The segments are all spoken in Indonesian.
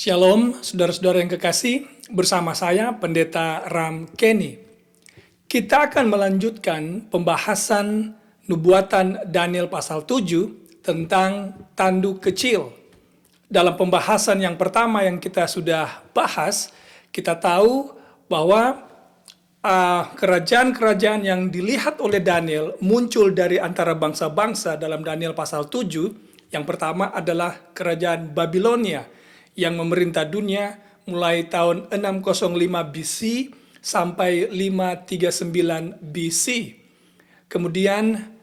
Shalom, saudara-saudara yang kekasih, bersama saya Pendeta Ram Kenny. Kita akan melanjutkan pembahasan nubuatan Daniel pasal 7 tentang tanduk kecil. Dalam pembahasan yang pertama yang kita sudah bahas, kita tahu bahwa kerajaan-kerajaan yang dilihat oleh Daniel muncul dari antara bangsa-bangsa dalam Daniel pasal 7. Yang pertama adalah kerajaan Babilonia yang memerintah dunia mulai tahun 605 BC sampai 539 BC. Kemudian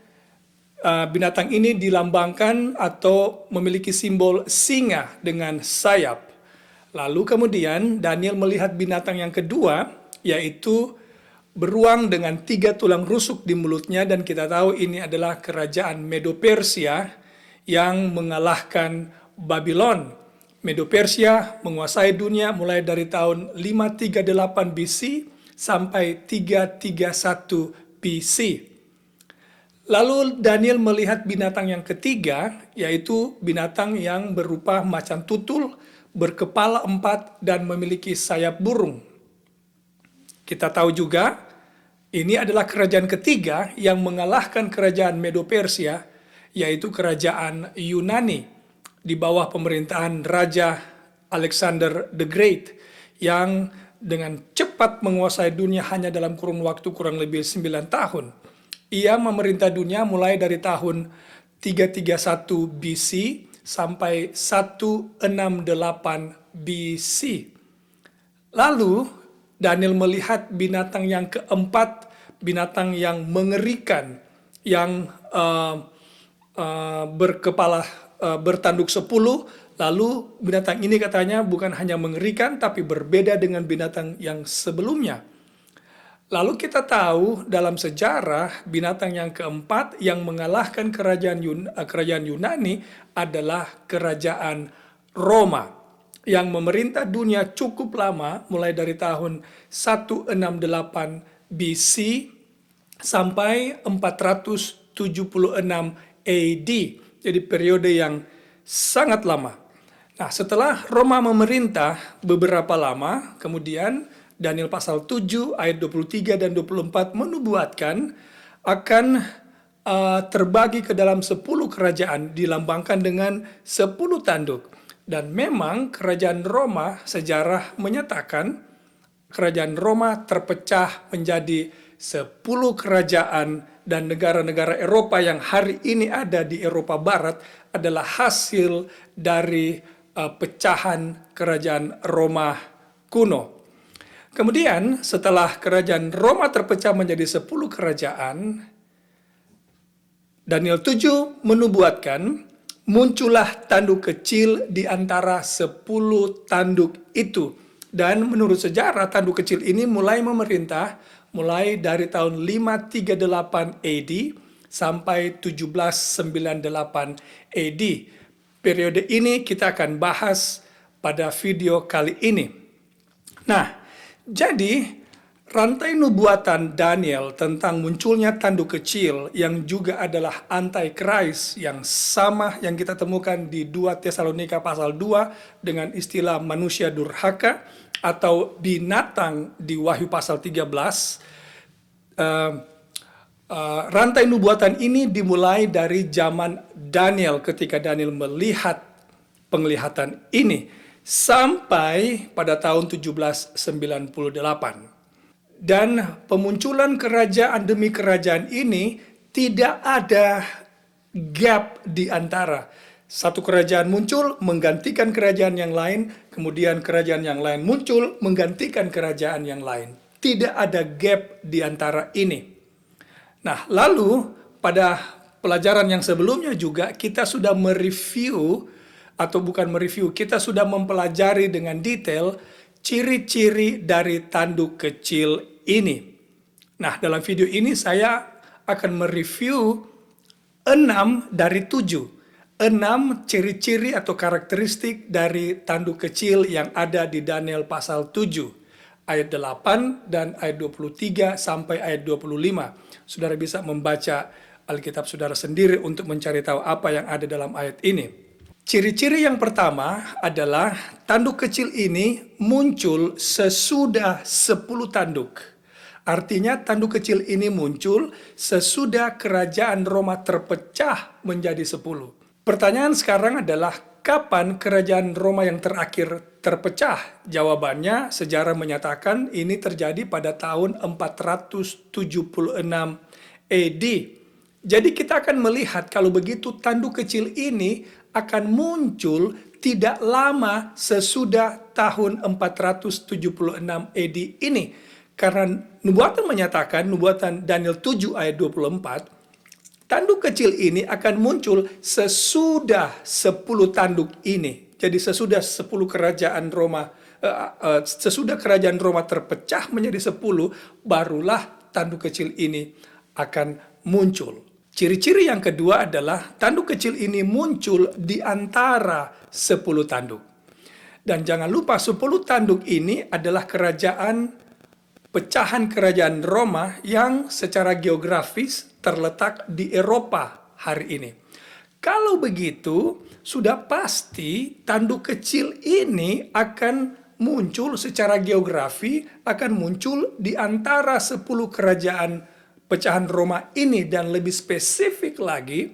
binatang ini dilambangkan atau memiliki simbol singa dengan sayap. Lalu kemudian Daniel melihat binatang yang kedua, yaitu beruang dengan 3 tulang rusuk di mulutnya, dan kita tahu ini adalah kerajaan Medo-Persia yang mengalahkan Babylon. Medo-Persia menguasai dunia mulai dari tahun 538 BC sampai 331 BC. Lalu Daniel melihat binatang yang ketiga, yaitu binatang yang berupa macan tutul, berkepala 4 dan memiliki sayap burung. Kita tahu juga, ini adalah kerajaan ketiga yang mengalahkan kerajaan Medo-Persia, yaitu kerajaan Yunani, di bawah pemerintahan Raja Alexander the Great, yang dengan cepat menguasai dunia hanya dalam kurun waktu kurang lebih 9 tahun. Ia memerintah dunia mulai dari tahun 331 BC sampai 168 BC. Lalu Daniel melihat binatang yang keempat, binatang yang mengerikan, yang bertanduk 10. Lalu binatang ini katanya bukan hanya mengerikan, tapi berbeda dengan binatang yang sebelumnya. Lalu kita tahu dalam sejarah binatang yang keempat yang mengalahkan kerajaan Yunani adalah kerajaan Roma, yang memerintah dunia cukup lama, mulai dari tahun 168 BC sampai 476 AD. Jadi periode yang sangat lama. Nah, setelah Roma memerintah beberapa lama, kemudian Daniel pasal 7 ayat 23 dan 24 menubuatkan akan terbagi ke dalam 10 kerajaan, dilambangkan dengan 10 tanduk. Dan memang kerajaan Roma, sejarah menyatakan kerajaan Roma terpecah menjadi 10 kerajaan, dan negara-negara Eropa yang hari ini ada di Eropa Barat adalah hasil dari pecahan kerajaan Roma kuno. Kemudian setelah kerajaan Roma terpecah menjadi 10 kerajaan, Daniel 7 menubuatkan muncullah tanduk kecil di antara 10 tanduk itu. Dan menurut sejarah, tanduk kecil ini mulai memerintah mulai dari tahun 538 AD sampai 1798 AD. Periode ini kita akan bahas pada video kali ini. Nah, jadi rantai nubuatan Daniel tentang munculnya tanduk kecil yang juga adalah Antichrist yang sama yang kita temukan di 2 Tesalonika pasal 2 dengan istilah manusia durhaka atau binatang di Wahyu pasal 13. Rantai nubuatan ini dimulai dari zaman Daniel ketika Daniel melihat penglihatan ini sampai pada tahun 1798. Dan pemunculan kerajaan demi kerajaan ini tidak ada gap di antara. Satu kerajaan muncul menggantikan kerajaan yang lain, kemudian kerajaan yang lain muncul menggantikan kerajaan yang lain. Tidak ada gap di antara ini. Nah, lalu pada pelajaran yang sebelumnya juga kita sudah mereview, atau bukan mereview, kita sudah mempelajari dengan detail ciri-ciri dari tanduk kecil ini. Nah, dalam video ini saya akan mereview 6 dari 7. 6 ciri-ciri atau karakteristik dari tanduk kecil yang ada di Daniel pasal 7. Ayat 8 dan ayat 23 sampai ayat 25. Saudara bisa membaca Alkitab saudara sendiri untuk mencari tahu apa yang ada dalam ayat ini. Ciri-ciri yang pertama adalah tanduk kecil ini muncul sesudah 10 tanduk. Artinya tanduk kecil ini muncul sesudah kerajaan Roma terpecah menjadi 10. Pertanyaan sekarang adalah kapan kerajaan Roma yang terakhir terpecah? Jawabannya sejarah menyatakan ini terjadi pada tahun 476 AD. Jadi kita akan melihat kalau begitu tanduk kecil ini akan muncul tidak lama sesudah tahun 476 AD ini. Karena nubuatan menyatakan, nubuatan Daniel 7 ayat 24, tanduk kecil ini akan muncul sesudah 10 tanduk ini. Jadi sesudah 10 kerajaan Roma, sesudah kerajaan Roma terpecah menjadi 10, barulah tanduk kecil ini akan muncul. Ciri-ciri yang kedua adalah tanduk kecil ini muncul di antara 10 tanduk. Dan jangan lupa 10 tanduk ini adalah pecahan kerajaan Roma yang secara geografis terletak di Eropa hari ini. Kalau begitu, sudah pasti tanduk kecil ini akan muncul secara geografi, akan muncul di antara 10 kerajaan pecahan Roma ini, dan lebih spesifik lagi,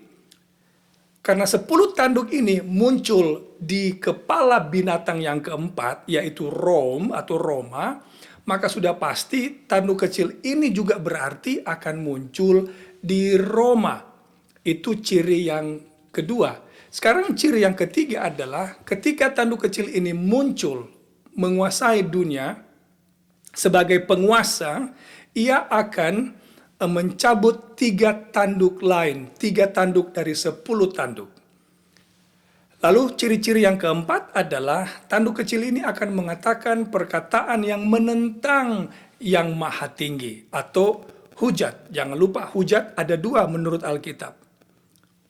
karena 10 tanduk ini muncul di kepala binatang yang keempat, yaitu Rome atau Roma, maka sudah pasti tanduk kecil ini juga berarti akan muncul di Roma. Itu ciri yang kedua. Sekarang ciri yang ketiga adalah ketika tanduk kecil ini muncul menguasai dunia sebagai penguasa, ia akan mencabut 3 tanduk lain, 3 tanduk dari 10 tanduk. Lalu ciri-ciri yang keempat adalah tanduk kecil ini akan mengatakan perkataan yang menentang yang maha tinggi atau hujat. Jangan lupa hujat ada 2 menurut Alkitab.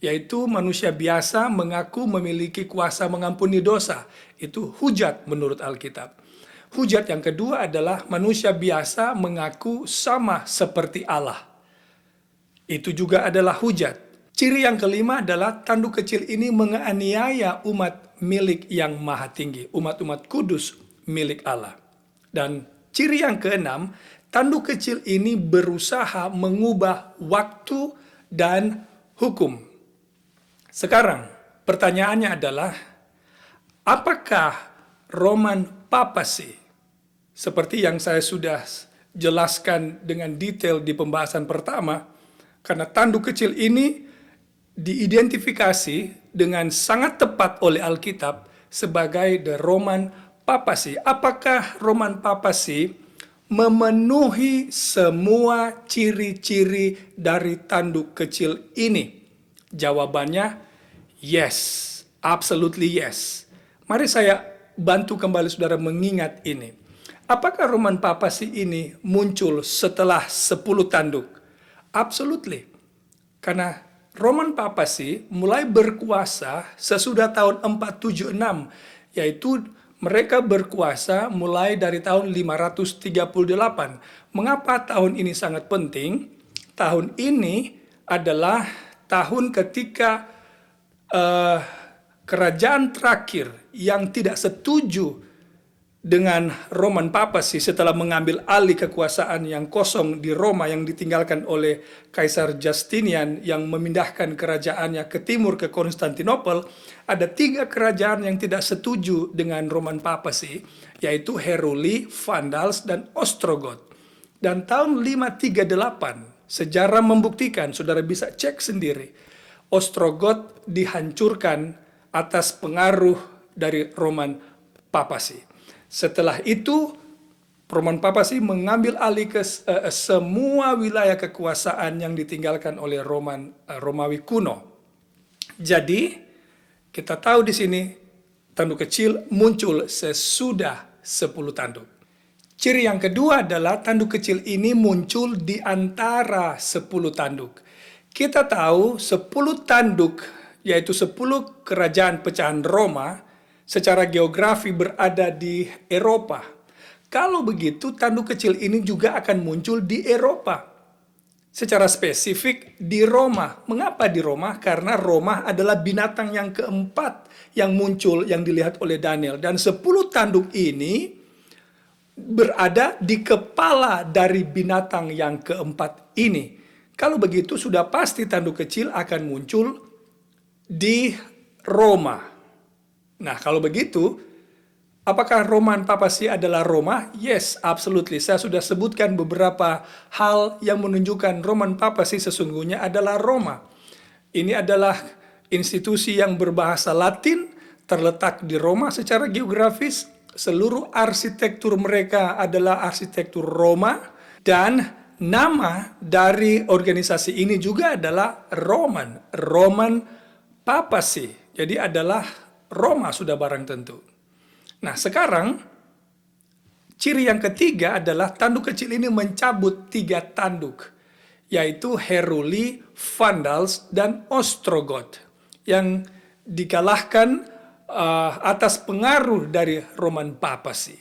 Yaitu manusia biasa mengaku memiliki kuasa mengampuni dosa. Itu hujat menurut Alkitab. Hujat yang kedua adalah manusia biasa mengaku sama seperti Allah. Itu juga adalah hujat. Ciri yang kelima adalah tanduk kecil ini menganiaya umat milik yang maha tinggi, umat-umat kudus milik Allah. Dan ciri yang keenam, tanduk kecil ini berusaha mengubah waktu dan hukum. Sekarang pertanyaannya adalah, apakah Roman Papacy, seperti yang saya sudah jelaskan dengan detail di pembahasan pertama, karena tanduk kecil ini diidentifikasi dengan sangat tepat oleh Alkitab sebagai the Roman Papacy. Apakah Roman Papacy memenuhi semua ciri-ciri dari tanduk kecil ini? Jawabannya yes, absolutely yes. Mari saya bantu kembali saudara mengingat ini. Apakah Roman Papacy ini muncul setelah 10 tanduk? Absolutely. Karena Roman Papacy mulai berkuasa sesudah tahun 476, yaitu mereka berkuasa mulai dari tahun 538. Mengapa tahun ini sangat penting? Tahun ini adalah tahun ketika kerajaan terakhir yang tidak setuju dengan Roman Papacy setelah mengambil alih kekuasaan yang kosong di Roma yang ditinggalkan oleh Kaisar Justinian yang memindahkan kerajaannya ke timur ke Konstantinopel, ada 3 kerajaan yang tidak setuju dengan Roman Papacy, yaitu Heruli, Vandals, dan Ostrogoth. Dan tahun 538, sejarah membuktikan, saudara bisa cek sendiri, Ostrogoth dihancurkan atas pengaruh dari Roman Papacy. Setelah itu, Roman Papacy mengambil alih ke semua wilayah kekuasaan yang ditinggalkan oleh Romawi kuno. Jadi, kita tahu di sini tanduk kecil muncul sesudah 10 tanduk. Ciri yang kedua adalah tanduk kecil ini muncul di antara 10 tanduk. Kita tahu 10 tanduk, yaitu 10 kerajaan pecahan Roma, secara geografi berada di Eropa. Kalau begitu, tanduk kecil ini juga akan muncul di Eropa. secara spesifik di Roma. Mengapa di Roma? Karena Roma adalah binatang yang keempat yang muncul yang dilihat oleh Daniel. Dan 10 tanduk ini berada di kepala dari binatang yang keempat ini. Kalau begitu sudah pasti tanduk kecil akan muncul di Roma. Nah, kalau begitu, apakah Roman Papacy adalah Roma? Yes, absolutely. Saya sudah sebutkan beberapa hal yang menunjukkan Roman Papacy sesungguhnya adalah Roma. Ini adalah institusi yang berbahasa Latin, terletak di Roma secara geografis. Seluruh arsitektur mereka adalah arsitektur Roma, dan nama dari organisasi ini juga adalah Roman Papacy. Jadi adalah Roma sudah barang tentu. Nah, sekarang ciri yang ketiga adalah tanduk kecil ini mencabut 3 tanduk, yaitu Heruli, Vandals, dan Ostrogoth, yang dikalahkan atas pengaruh dari Roman Papacy.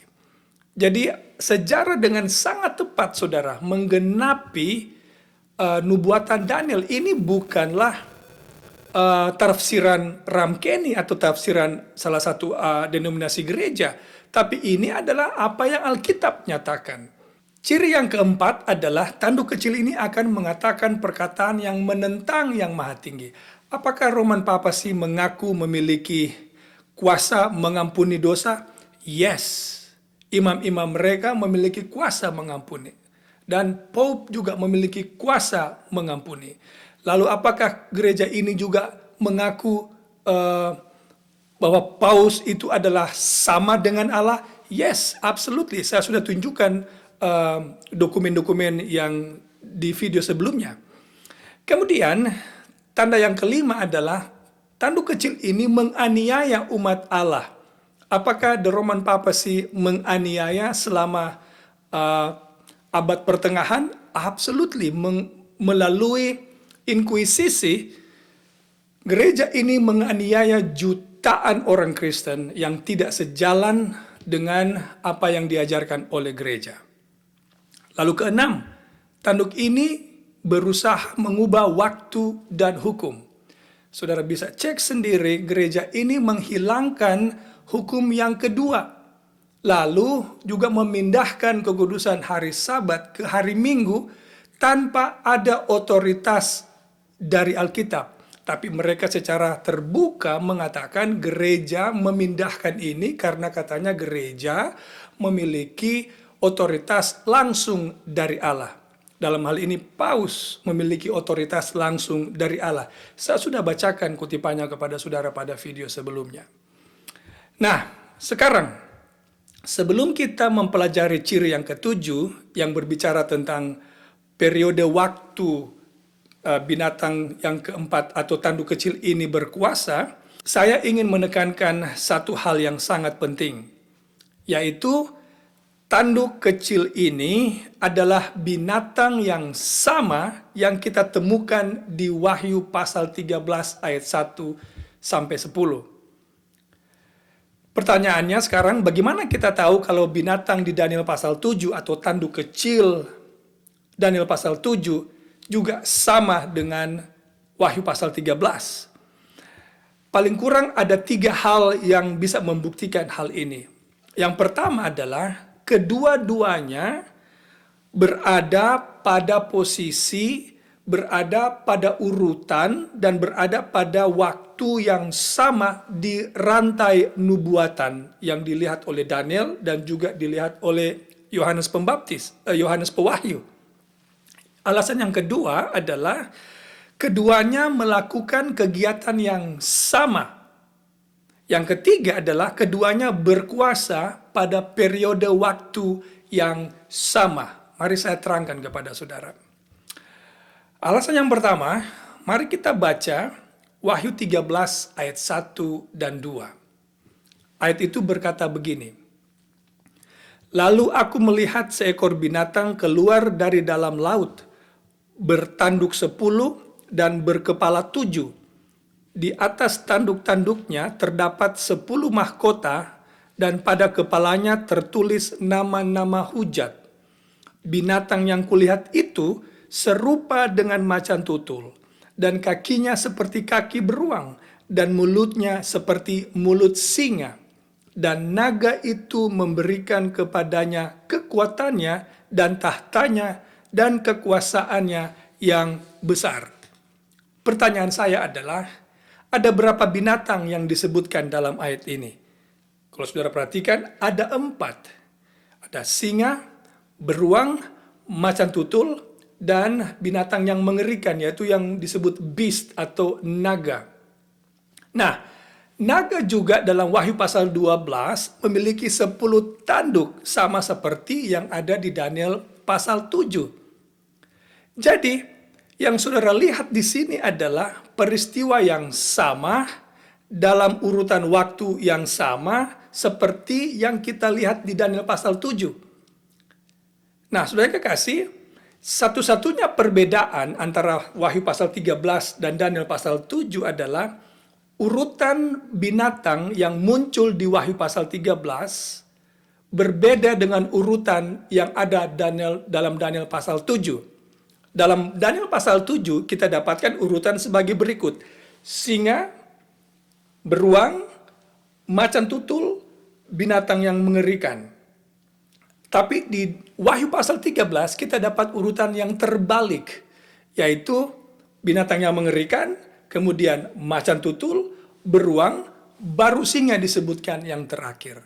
Jadi sejarah dengan sangat tepat, saudara, menggenapi nubuatan Daniel. Ini bukanlah tafsiran Ramkeni atau tafsiran salah satu denominasi gereja, tapi ini adalah apa yang Alkitab nyatakan. Ciri yang keempat adalah tanduk kecil ini akan mengatakan perkataan yang menentang yang maha tinggi. Apakah Roman Papacy mengaku memiliki kuasa mengampuni dosa? Yes. Imam-imam mereka memiliki kuasa mengampuni. Dan Pope juga memiliki kuasa mengampuni. Lalu apakah gereja ini juga mengaku bahwa Paus itu adalah sama dengan Allah? Yes, absolutely. Saya sudah tunjukkan dokumen-dokumen yang di video sebelumnya. Kemudian, tanda yang kelima adalah tanduk kecil ini menganiaya umat Allah. Apakah The Roman Papacy menganiaya selama abad pertengahan? Absolutely. Melalui inkuisisi, gereja ini menganiaya jutaan orang Kristen yang tidak sejalan dengan apa yang diajarkan oleh gereja. Lalu keenam, tanduk ini berusaha mengubah waktu dan hukum. Saudara bisa cek sendiri, gereja ini menghilangkan hukum yang kedua. Lalu juga memindahkan kekudusan hari Sabat ke hari Minggu tanpa ada otoritas dari Alkitab. Tapi mereka secara terbuka mengatakan gereja memindahkan ini karena katanya gereja memiliki otoritas langsung dari Allah. Dalam hal ini Paus memiliki otoritas langsung dari Allah. Saya sudah bacakan kutipannya kepada saudara pada video sebelumnya. Nah, sekarang sebelum kita mempelajari ciri yang ketujuh yang berbicara tentang periode waktu binatang yang keempat atau tanduk kecil ini berkuasa, saya ingin menekankan satu hal yang sangat penting, yaitu tanduk kecil ini adalah binatang yang sama yang kita temukan di Wahyu pasal 13 ayat 1 sampai 10. Pertanyaannya sekarang, bagaimana kita tahu kalau binatang di Daniel pasal 7 atau tanduk kecil Daniel pasal 7 juga sama dengan Wahyu pasal 13? Paling kurang ada 3 hal yang bisa membuktikan hal ini. Yang pertama adalah kedua-duanya berada pada posisi, berada pada urutan, dan berada pada waktu yang sama di rantai nubuatan yang dilihat oleh Daniel dan juga dilihat oleh Yohanes Pembaptis, Yohanes Pewahyu. Alasan yang kedua adalah keduanya melakukan kegiatan yang sama. Yang ketiga adalah keduanya berkuasa pada periode waktu yang sama. Mari saya terangkan kepada saudara. Alasan yang pertama, mari kita baca Wahyu 13 ayat 1 dan 2. Ayat itu berkata begini. Lalu aku melihat seekor binatang keluar dari dalam laut, bertanduk 10 dan berkepala 7. Di atas tanduk-tanduknya terdapat 10 mahkota dan pada kepalanya tertulis nama-nama hujat. Binatang yang kulihat itu serupa dengan macan tutul, dan kakinya seperti kaki beruang, dan mulutnya seperti mulut singa. Dan naga itu memberikan kepadanya kekuatannya dan tahtanya dan kekuasaannya yang besar. Pertanyaan saya adalah, ada berapa binatang yang disebutkan dalam ayat ini? Kalau saudara perhatikan, ada 4. Ada singa, beruang, macan tutul, dan binatang yang mengerikan, yaitu yang disebut beast atau naga. Nah, naga juga dalam Wahyu pasal 12 memiliki 10 tanduk, sama seperti yang ada di Daniel pasal 7. Jadi, yang saudara lihat di sini adalah peristiwa yang sama dalam urutan waktu yang sama seperti yang kita lihat di Daniel pasal 7. Nah, saudara kekasih, satu-satunya perbedaan antara Wahyu pasal 13 dan Daniel pasal 7 adalah urutan binatang yang muncul di Wahyu pasal 13 berbeda dengan urutan yang ada dalam Daniel pasal 7. Dalam Daniel pasal 7 kita dapatkan urutan sebagai berikut: singa, beruang, macan tutul, binatang yang mengerikan. Tapi di Wahyu pasal 13 kita dapat urutan yang terbalik, yaitu binatang yang mengerikan, kemudian macan tutul, beruang, baru singa disebutkan yang terakhir.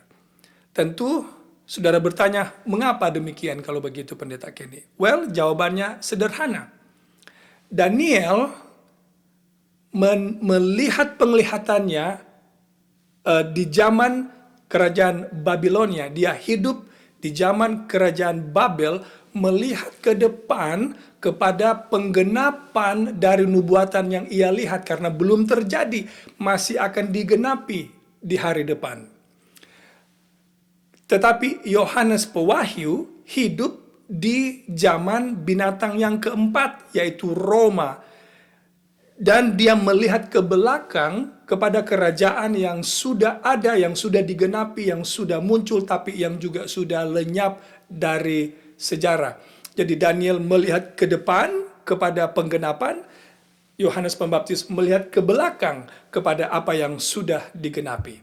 Tentu saudara bertanya, mengapa demikian kalau begitu Pendeta Kenny? Well, jawabannya sederhana. Daniel melihat penglihatannya di zaman kerajaan Babilonia. Dia hidup di zaman kerajaan Babel, melihat ke depan kepada penggenapan dari nubuatan yang ia lihat karena belum terjadi, masih akan digenapi di hari depan. Tetapi Yohanes Pewahyu hidup di zaman binatang yang keempat, yaitu Roma. Dan dia melihat ke belakang kepada kerajaan yang sudah ada, yang sudah digenapi, yang sudah muncul, tapi yang juga sudah lenyap dari sejarah. Jadi Daniel melihat ke depan kepada penggenapan, Yohanes Pembaptis melihat ke belakang kepada apa yang sudah digenapi.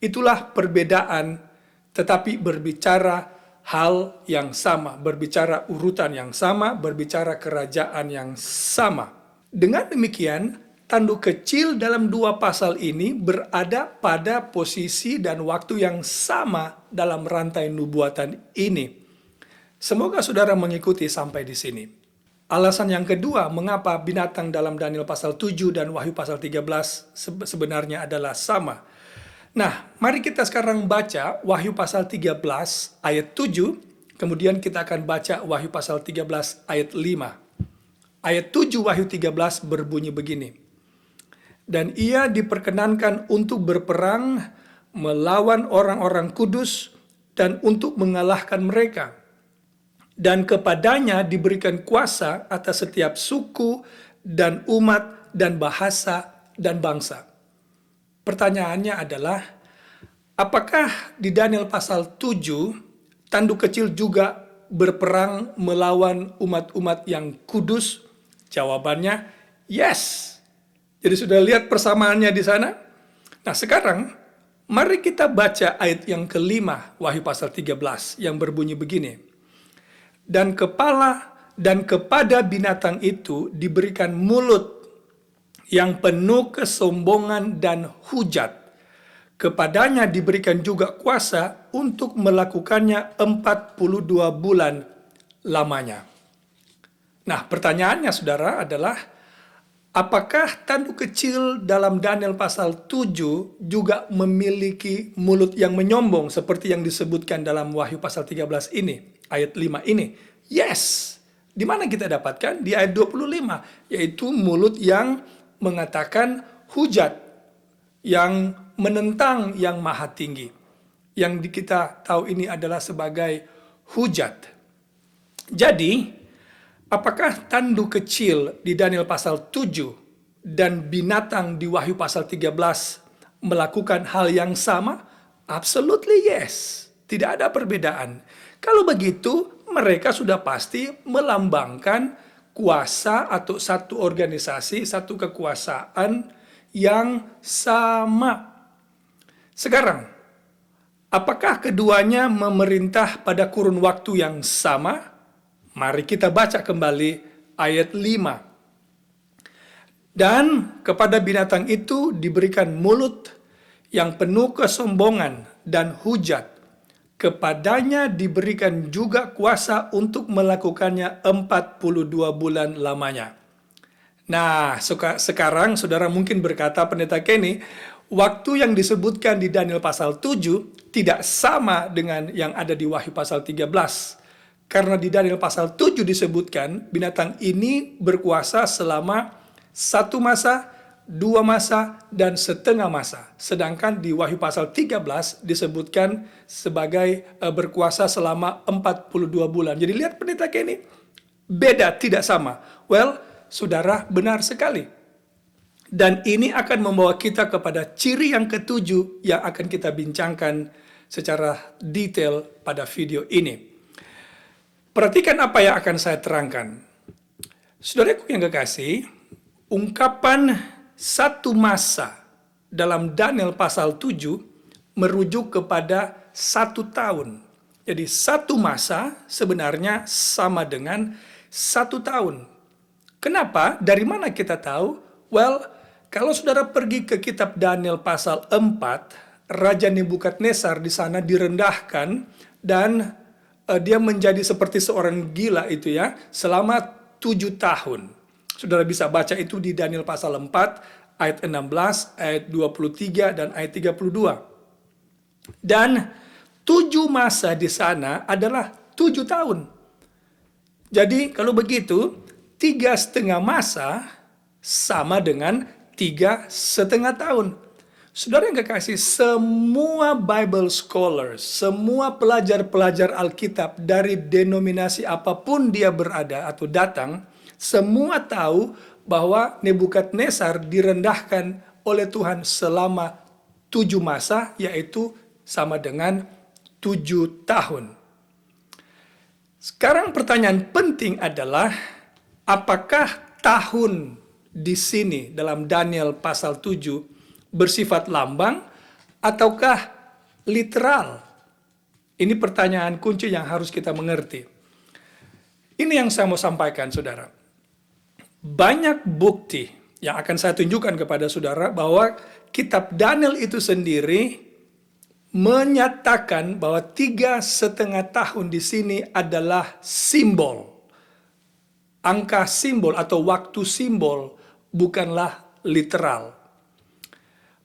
Itulah perbedaan, tetapi berbicara hal yang sama, berbicara urutan yang sama, berbicara kerajaan yang sama. Dengan demikian, tanduk kecil dalam 2 pasal ini berada pada posisi dan waktu yang sama dalam rantai nubuatan ini. Semoga saudara mengikuti sampai di sini. Alasan yang kedua, mengapa binatang dalam Daniel pasal 7 dan Wahyu pasal 13 sebenarnya adalah sama. Nah, mari kita sekarang baca Wahyu pasal 13 ayat 7, kemudian kita akan baca Wahyu pasal 13 ayat 5. Ayat 7 Wahyu 13 berbunyi begini. Dan ia diperkenankan untuk berperang melawan orang-orang kudus dan untuk mengalahkan mereka. Dan kepadanya diberikan kuasa atas setiap suku dan umat dan bahasa dan bangsa. Pertanyaannya adalah, apakah di Daniel pasal 7 tanduk kecil juga berperang melawan umat-umat yang kudus? Jawabannya yes. Jadi sudah lihat persamaannya di sana? Nah, sekarang mari kita baca ayat yang kelima Wahyu pasal 13 yang berbunyi begini. Dan kepala dan kepada binatang itu diberikan mulut yang penuh kesombongan dan hujat. Kepadanya diberikan juga kuasa untuk melakukannya 42 bulan lamanya. Nah, pertanyaannya saudara adalah, apakah tanduk kecil dalam Daniel pasal 7 juga memiliki mulut yang menyombong seperti yang disebutkan dalam Wahyu pasal 13 ini, ayat 5 ini? Yes. Di mana kita dapatkan? Di ayat 25, yaitu mulut yang mengatakan hujat, yang menentang yang maha tinggi. Yang kita tahu ini adalah sebagai hujat. Jadi, apakah tanduk kecil di Daniel pasal 7 dan binatang di Wahyu pasal 13 melakukan hal yang sama? Absolutely yes. Tidak ada perbedaan. Kalau begitu, mereka sudah pasti melambangkan kuasa atau satu organisasi, satu kekuasaan yang sama. Sekarang, apakah keduanya memerintah pada kurun waktu yang sama? Mari kita baca kembali ayat 5. Dan kepada binatang itu diberikan mulut yang penuh kesombongan dan hujat. Kepadanya diberikan juga kuasa untuk melakukannya 42 bulan lamanya. Nah, sekarang saudara mungkin berkata, Pendeta Kenny, waktu yang disebutkan di Daniel pasal 7 tidak sama dengan yang ada di Wahyu pasal 13. Karena di Daniel pasal 7 disebutkan binatang ini berkuasa selama 1 masa, 2 masa, dan setengah masa. Sedangkan di Wahyu pasal 13 disebutkan sebagai berkuasa selama 42 bulan. Jadi lihat Pendeta Kenny, beda, tidak sama. Well, saudara benar sekali. Dan ini akan membawa kita kepada ciri yang ketujuh yang akan kita bincangkan secara detail pada video ini. Perhatikan apa yang akan saya terangkan. Saudaraku yang kekasih, ungkapan 1 masa dalam Daniel pasal 7 merujuk kepada 1 tahun. Jadi 1 masa sebenarnya sama dengan 1 tahun. Kenapa? Dari mana kita tahu? Well, kalau saudara pergi ke kitab Daniel pasal 4, Raja Nebukadnezar di sana direndahkan dan dia menjadi seperti seorang gila itu ya, selama 7 tahun. Saudara bisa baca itu di Daniel pasal 4, ayat 16, ayat 23, dan ayat 32. Dan 7 masa di sana adalah 7 tahun. Jadi kalau begitu, 3,5 masa sama dengan 3,5 tahun. Saudara yang kekasih, semua Bible scholars, semua pelajar-pelajar Alkitab dari denominasi apapun dia berada atau datang, semua tahu bahwa Nebukadnezar direndahkan oleh Tuhan selama 7 masa, yaitu sama dengan 7 tahun. Sekarang pertanyaan penting adalah, apakah tahun di sini dalam Daniel pasal 7 bersifat lambang ataukah literal? Ini pertanyaan kunci yang harus kita mengerti. Ini yang saya mau sampaikan, saudara. Banyak bukti yang akan saya tunjukkan kepada saudara bahwa kitab Daniel itu sendiri menyatakan bahwa 3,5 tahun di sini adalah simbol. Angka simbol atau waktu simbol, bukanlah literal.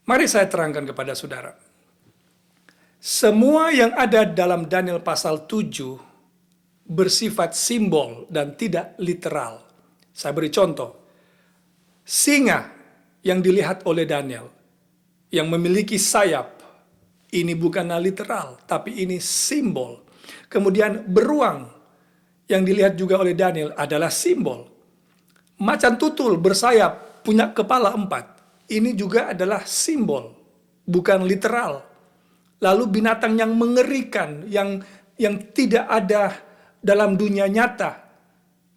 Mari saya terangkan kepada saudara. Semua yang ada dalam Daniel pasal 7 bersifat simbol dan tidak literal. Saya beri contoh. Singa yang dilihat oleh Daniel, yang memiliki sayap, ini bukanlah literal, tapi ini simbol. Kemudian beruang yang dilihat juga oleh Daniel adalah simbol. Macan tutul bersayap, punya kepala 4. Ini juga adalah simbol, bukan literal. Lalu binatang yang mengerikan, yang tidak ada dalam dunia nyata.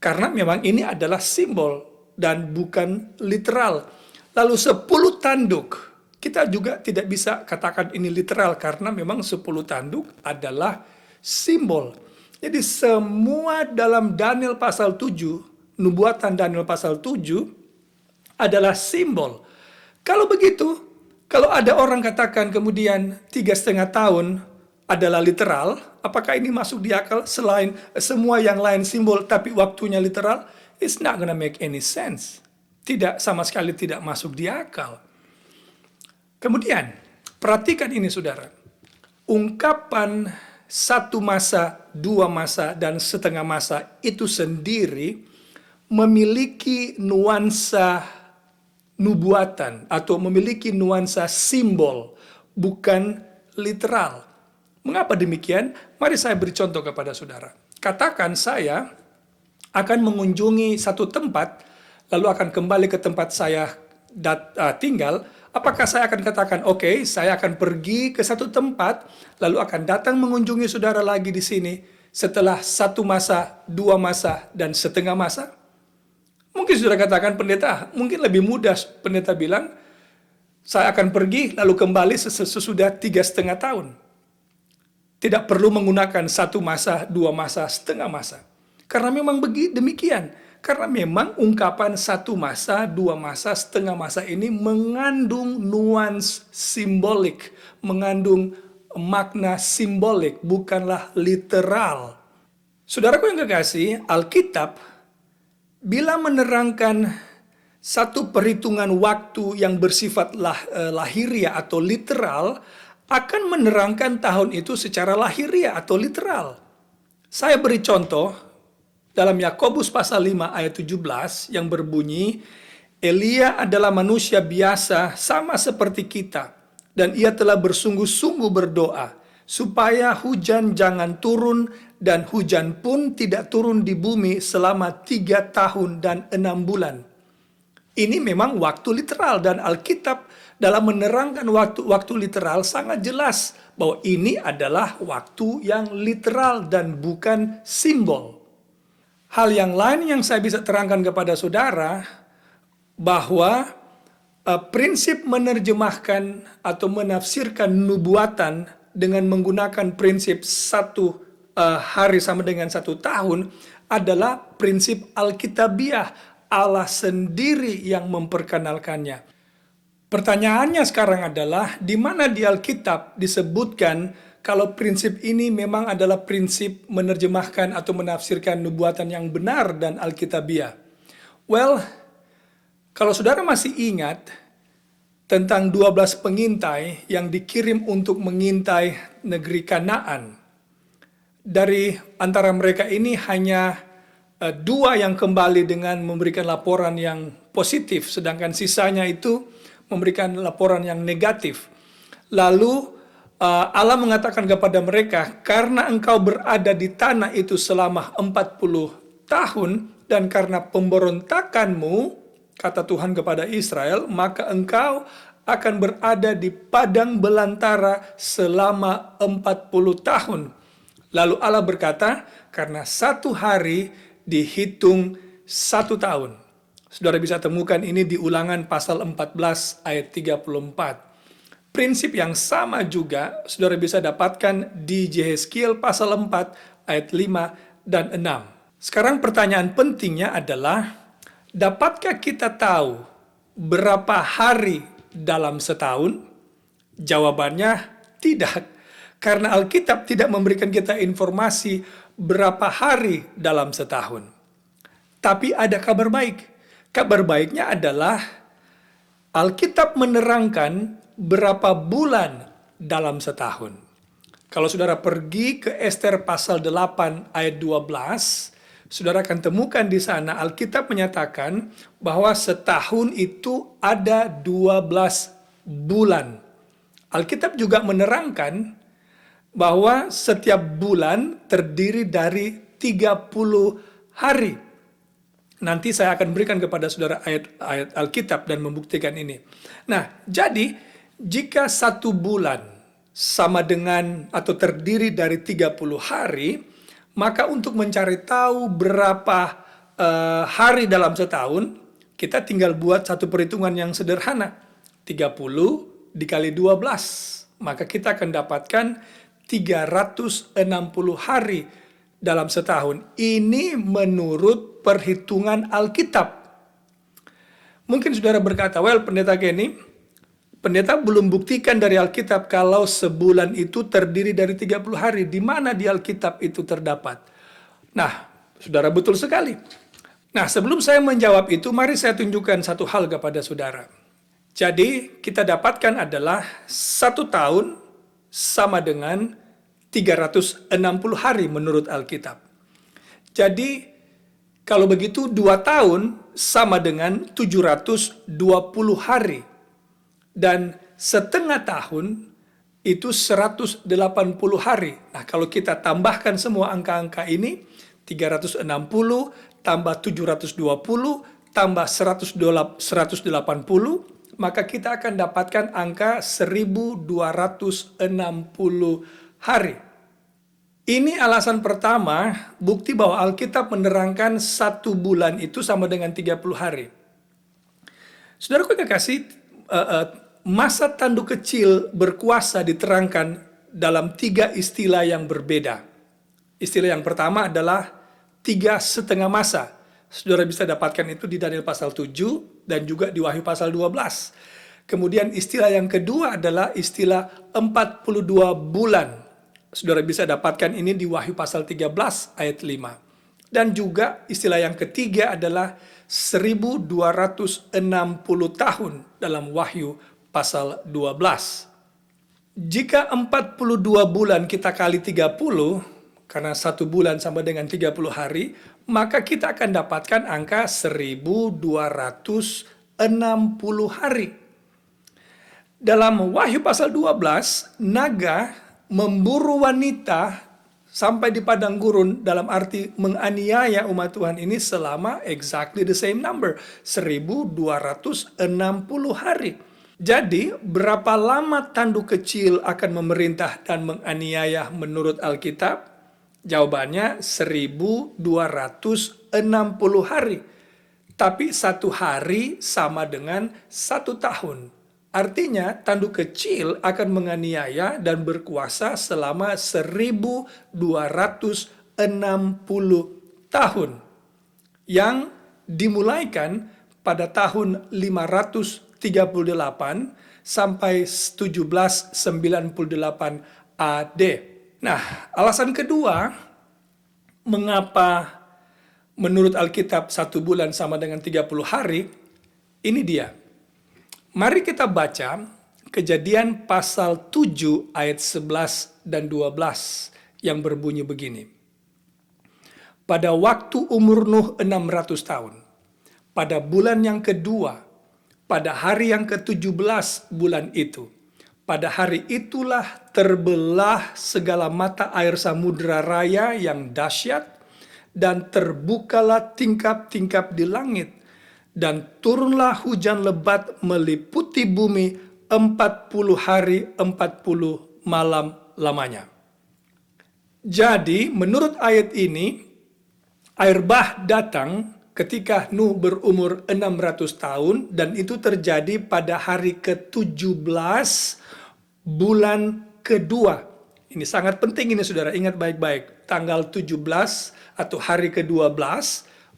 Karena memang ini adalah simbol dan bukan literal. Lalu 10 tanduk, kita juga tidak bisa katakan ini literal karena memang 10 tanduk adalah simbol. Jadi semua dalam Daniel pasal 7, nubuatan Daniel pasal 7 adalah simbol. Kalau begitu, kalau ada orang katakan kemudian 3,5 tahun adalah literal, apakah ini masuk di akal selain semua yang lain simbol tapi waktunya literal? It's not gonna make any sense. Tidak, sama sekali tidak masuk di akal. Kemudian, perhatikan ini saudara. Ungkapan 1 masa, 2 masa, dan setengah masa itu sendiri memiliki nuansa nubuatan atau memiliki nuansa simbol, bukan literal. Mengapa demikian? Mari saya beri contoh kepada saudara. Katakan saya akan mengunjungi satu tempat, lalu akan kembali ke tempat saya tinggal. Apakah saya akan katakan, oke, saya akan pergi ke satu tempat, lalu akan datang mengunjungi saudara lagi di sini setelah 1 masa, 2 masa, dan setengah masa? Mungkin sudah katakan pendeta, mungkin lebih mudah pendeta bilang, saya akan pergi lalu kembali sesudah 3,5 tahun. Tidak perlu menggunakan 1 masa, 2 masa, setengah masa. Karena memang demikian. Karena memang ungkapan 1 masa, 2 masa, setengah masa ini mengandung nuans simbolik, mengandung makna simbolik, bukanlah literal. Saudaraku yang kekasih, Alkitab bila menerangkan satu perhitungan waktu yang bersifat lahiriah atau literal, akan menerangkan tahun itu secara lahiriah atau literal. Saya beri contoh dalam Yakobus pasal 5 ayat 17 yang berbunyi, Elia adalah manusia biasa sama seperti kita, dan ia telah bersungguh-sungguh berdoa supaya hujan jangan turun, dan hujan pun tidak turun di bumi selama 3 tahun dan 6 bulan. Ini memang waktu literal, dan Alkitab dalam menerangkan waktu literal sangat jelas bahwa ini adalah waktu yang literal dan bukan simbol. Hal yang lain yang saya bisa terangkan kepada saudara, bahwa prinsip menerjemahkan atau menafsirkan nubuatan dengan menggunakan prinsip 1 hari sama dengan 1 tahun adalah prinsip Alkitabiah. Allah sendiri yang memperkenalkannya. Pertanyaannya sekarang adalah, di mana di Alkitab disebutkan kalau prinsip ini memang adalah prinsip menerjemahkan atau menafsirkan nubuatan yang benar dan Alkitabiah? Well, kalau saudara masih ingat tentang 12 pengintai yang dikirim untuk mengintai negeri Kanaan, dari antara mereka ini hanya 2 yang kembali dengan memberikan laporan yang positif, sedangkan sisanya itu memberikan laporan yang negatif. Lalu Allah mengatakan kepada mereka, karena engkau berada di tanah itu selama 40 tahun, dan karena pemberontakanmu, kata Tuhan kepada Israel, maka engkau akan berada di padang belantara selama 40 tahun. Lalu Allah berkata, karena 1 hari dihitung 1 tahun. Saudara bisa temukan ini di Ulangan pasal 14 ayat 34. Prinsip yang sama juga saudara bisa dapatkan di Yehezkiel pasal 4 ayat 5 dan 6. Sekarang pertanyaan pentingnya adalah, dapatkah kita tahu berapa hari dalam setahun? Jawabannya tidak. Karena Alkitab tidak memberikan kita informasi berapa hari dalam setahun. Tapi ada kabar baik. Kabar baiknya adalah Alkitab menerangkan berapa bulan dalam setahun. Kalau saudara pergi ke Ester pasal 8 ayat 12, saudara akan temukan di sana Alkitab menyatakan bahwa setahun itu ada 12 bulan. Alkitab juga menerangkan bahwa setiap bulan terdiri dari 30 hari. Nanti saya akan berikan kepada saudara ayat-ayat Alkitab dan membuktikan ini. Nah, jadi jika 1 bulan sama dengan atau terdiri dari 30 hari, maka untuk mencari tahu berapa hari dalam setahun, kita tinggal buat satu perhitungan yang sederhana. 30 dikali 12, maka kita akan dapatkan 360 hari dalam setahun. Ini menurut perhitungan Alkitab. Mungkin saudara berkata, well pendeta Kenny, pendeta belum buktikan dari Alkitab kalau sebulan itu terdiri dari 30 hari. Di mana di Alkitab itu terdapat? Nah, saudara betul sekali. Nah, sebelum saya menjawab itu, mari saya tunjukkan satu hal kepada saudara. Jadi, kita dapatkan adalah 1 tahun sama dengan 360 hari menurut Alkitab. Jadi, kalau begitu 2 tahun sama dengan 720 hari. Dan setengah tahun itu 180 hari. Nah, kalau kita tambahkan semua angka-angka ini, 360 tambah 720 tambah 180, maka kita akan dapatkan angka 1260 hari. Ini alasan pertama, bukti bahwa Alkitab menerangkan 1 bulan itu sama dengan 30 hari. Saudaraku yang kekasih, masa tanduk kecil berkuasa diterangkan dalam 3 istilah yang berbeda. Istilah yang pertama adalah 3,5 masa. Saudara bisa dapatkan itu di Daniel pasal 7 dan juga di Wahyu pasal 12. Kemudian istilah yang kedua adalah istilah 42 bulan. Saudara bisa dapatkan ini di Wahyu pasal 13 ayat 5. Dan juga istilah yang ketiga adalah 1260 tahun dalam Wahyu pasal 12. Jika 42 bulan kita kali 30, karena 1 bulan sama dengan 30 hari, maka kita akan dapatkan angka 1260 hari. Dalam Wahyu pasal 12, naga memburu wanita sampai di padang gurun, dalam arti menganiaya umat Tuhan ini selama exactly the same number, 1260 hari. Jadi, berapa lama tanduk kecil akan memerintah dan menganiaya menurut Alkitab? Jawabannya 1260 hari. Tapi 1 hari sama dengan 1 tahun. Artinya tanduk kecil akan menganiaya dan berkuasa selama 1260 tahun. Yang dimulaikan pada tahun 538 sampai 1798 AD. Nah, alasan kedua, mengapa menurut Alkitab 1 bulan sama dengan 30 hari, ini dia. Mari kita baca Kejadian pasal 7 ayat 11 dan 12 yang berbunyi begini. Pada waktu umur Nuh 600 tahun, pada bulan yang kedua, pada hari yang ke-17 bulan itu, pada hari itulah terbelah segala mata air samudera raya yang dahsyat, dan terbukalah tingkap-tingkap di langit, dan turunlah hujan lebat meliputi bumi 40 hari 40 malam lamanya. Jadi menurut ayat ini, air bah datang ketika Nuh berumur 600 tahun, dan itu terjadi pada hari ke-17 bulan kedua. Ini sangat penting ini saudara, ingat baik-baik. Tanggal 17 atau hari ke-12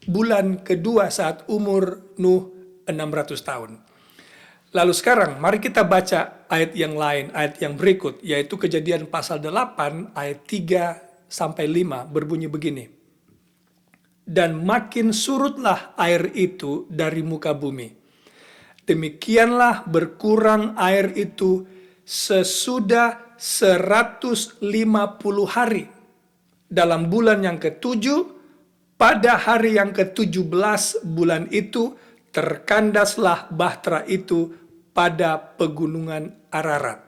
bulan kedua saat umur Nuh 600 tahun. Lalu sekarang mari kita baca ayat yang lain, ayat yang berikut, yaitu Kejadian pasal 8 ayat 3 sampai 5 berbunyi begini. Dan makin surutlah air itu dari muka bumi. Demikianlah berkurang air itu sesudah 150 hari. Dalam bulan yang ke-7, pada hari yang ke-17 bulan itu, terkandaslah bahtera itu pada pegunungan Ararat.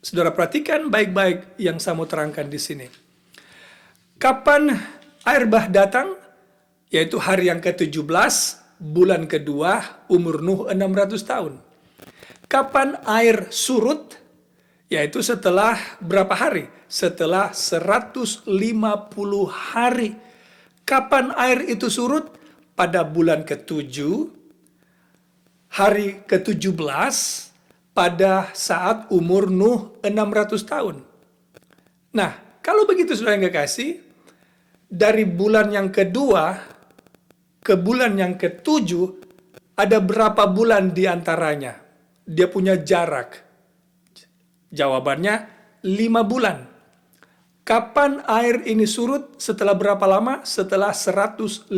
Saudara perhatikan baik-baik yang saya mau terangkan di sini. Kapan air bah datang? Yaitu hari yang ke-17, bulan kedua, umur Nuh 600 tahun. Kapan air surut? Yaitu setelah berapa hari? Setelah 150 hari. Kapan air itu surut? Pada bulan ke-7, hari ke-17, pada saat umur Nuh 600 tahun. Nah, kalau begitu saudara yang kekasih, dari bulan yang kedua ke bulan yang ke-7, ada berapa bulan di antaranya? Dia punya jarak. Jawabannya 5 bulan. Kapan air ini surut? Setelah berapa lama? Setelah 150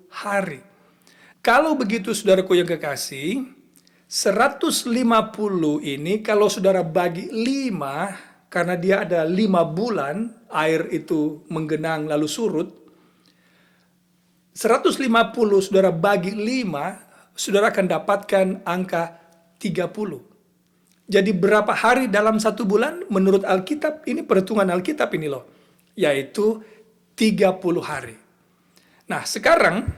hari. Kalau begitu saudaraku yang kekasih, 150 ini kalau saudara bagi 5, karena dia ada 5 bulan, air itu menggenang lalu surut. 150 saudara bagi 5, saudara akan dapatkan angka 30. Jadi berapa hari dalam 1 bulan? Menurut Alkitab, ini perhitungan Alkitab ini loh. Yaitu 30 hari. Nah sekarang,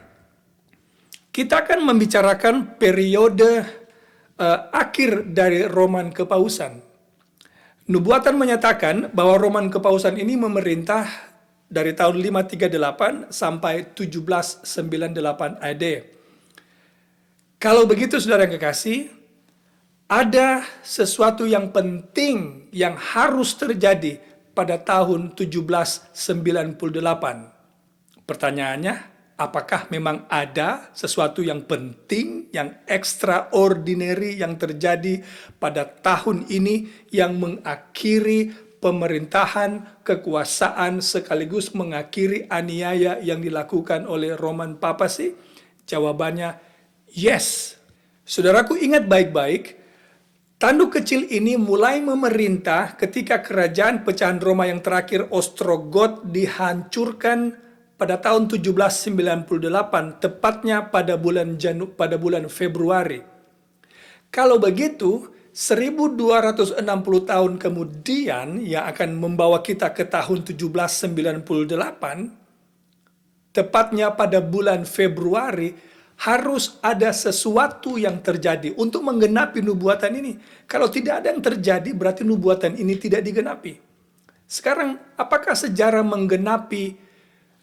kita akan membicarakan periode akhir dari Roman Kepausan. Nubuatan menyatakan bahwa Roman Kepausan ini memerintah dari tahun 538 sampai 1798 AD. Kalau begitu saudara yang kekasih, ada sesuatu yang penting yang harus terjadi pada tahun 1798. Pertanyaannya, apakah memang ada sesuatu yang penting, yang extraordinary yang terjadi pada tahun ini yang mengakhiri pemerintahan, kekuasaan, sekaligus mengakhiri aniaya yang dilakukan oleh Roman Papacy? Jawabannya, yes. Saudaraku ingat baik-baik, tanduk kecil ini mulai memerintah ketika kerajaan pecahan Roma yang terakhir Ostrogoth dihancurkan pada tahun 1798, tepatnya pada bulan Februari. Kalau begitu, 1260 tahun kemudian yang akan membawa kita ke tahun 1798, tepatnya pada bulan Februari, harus ada sesuatu yang terjadi untuk menggenapi nubuatan ini. Kalau tidak ada yang terjadi, berarti nubuatan ini tidak digenapi. Sekarang, apakah sejarah menggenapi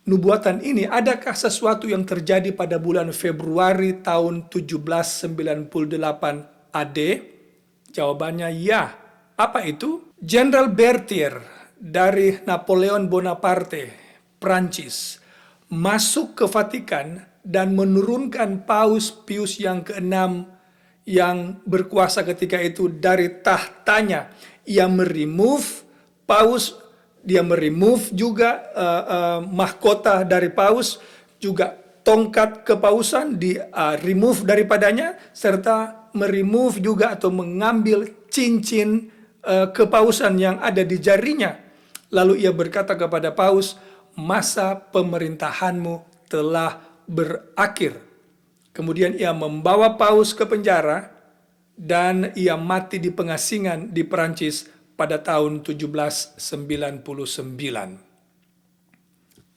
nubuatan ini? Adakah sesuatu yang terjadi pada bulan Februari tahun 1798 AD? Jawabannya ya. Apa itu? Jenderal Berthier dari Napoleon Bonaparte, Prancis, masuk ke Vatikan dan menurunkan Paus Pius yang ke-6 yang berkuasa ketika itu dari tahtanya. Ia meremove juga mahkota dari Paus, juga tongkat kepausan remove daripadanya, serta meremove juga atau mengambil cincin kepausan yang ada di jarinya. Lalu ia berkata kepada Paus, masa pemerintahanmu telah berakhir. Kemudian ia membawa Paus ke penjara dan ia mati di pengasingan di Perancis pada tahun 1799.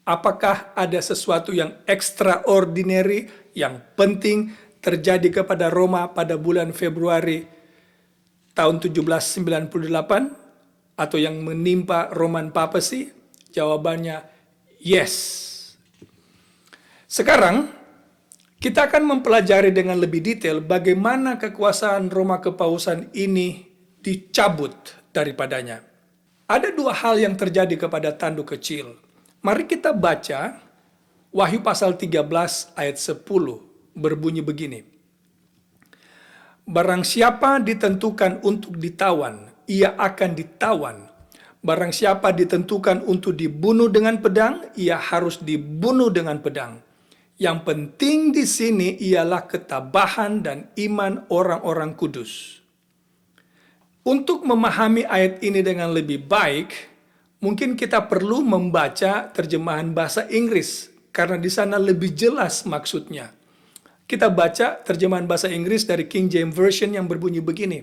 Apakah ada sesuatu yang extraordinary, yang penting terjadi kepada Roma pada bulan Februari tahun 1798 atau yang menimpa Roman Papacy? Jawabannya yes. Sekarang kita akan mempelajari dengan lebih detail bagaimana kekuasaan Roma Kepausan ini dicabut daripadanya. Ada dua hal yang terjadi kepada tanduk kecil. Mari kita baca Wahyu pasal 13 ayat 10, berbunyi begini. Barang siapa ditentukan untuk ditawan, ia akan ditawan. Barang siapa ditentukan untuk dibunuh dengan pedang, ia harus dibunuh dengan pedang. Yang penting di sini ialah ketabahan dan iman orang-orang kudus. Untuk memahami ayat ini dengan lebih baik, mungkin kita perlu membaca terjemahan bahasa Inggris, karena di sana lebih jelas maksudnya. Kita baca terjemahan bahasa Inggris dari King James Version yang berbunyi begini.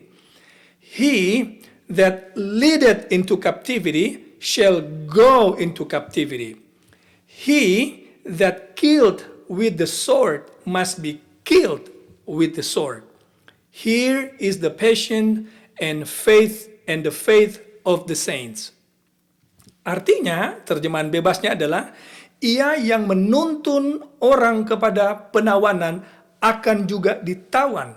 He that leadeth into captivity shall go into captivity. He that killed with the sword must be killed with the sword. Here is the passion and the faith of the saints. Artinya, terjemahan bebasnya adalah, ia yang menuntun orang kepada penawanan akan juga ditawan.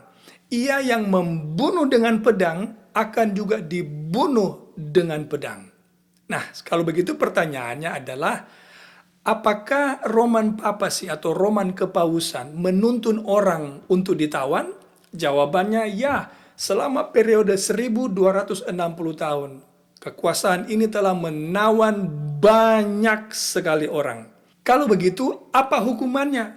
Ia yang membunuh dengan pedang akan juga dibunuh dengan pedang. Nah, kalau begitu pertanyaannya adalah, apakah Roman Papacy atau Roman Kepausan menuntun orang untuk ditawan? Jawabannya ya. Selama periode 1260 tahun, kekuasaan ini telah menawan banyak sekali orang. Kalau begitu, apa hukumannya?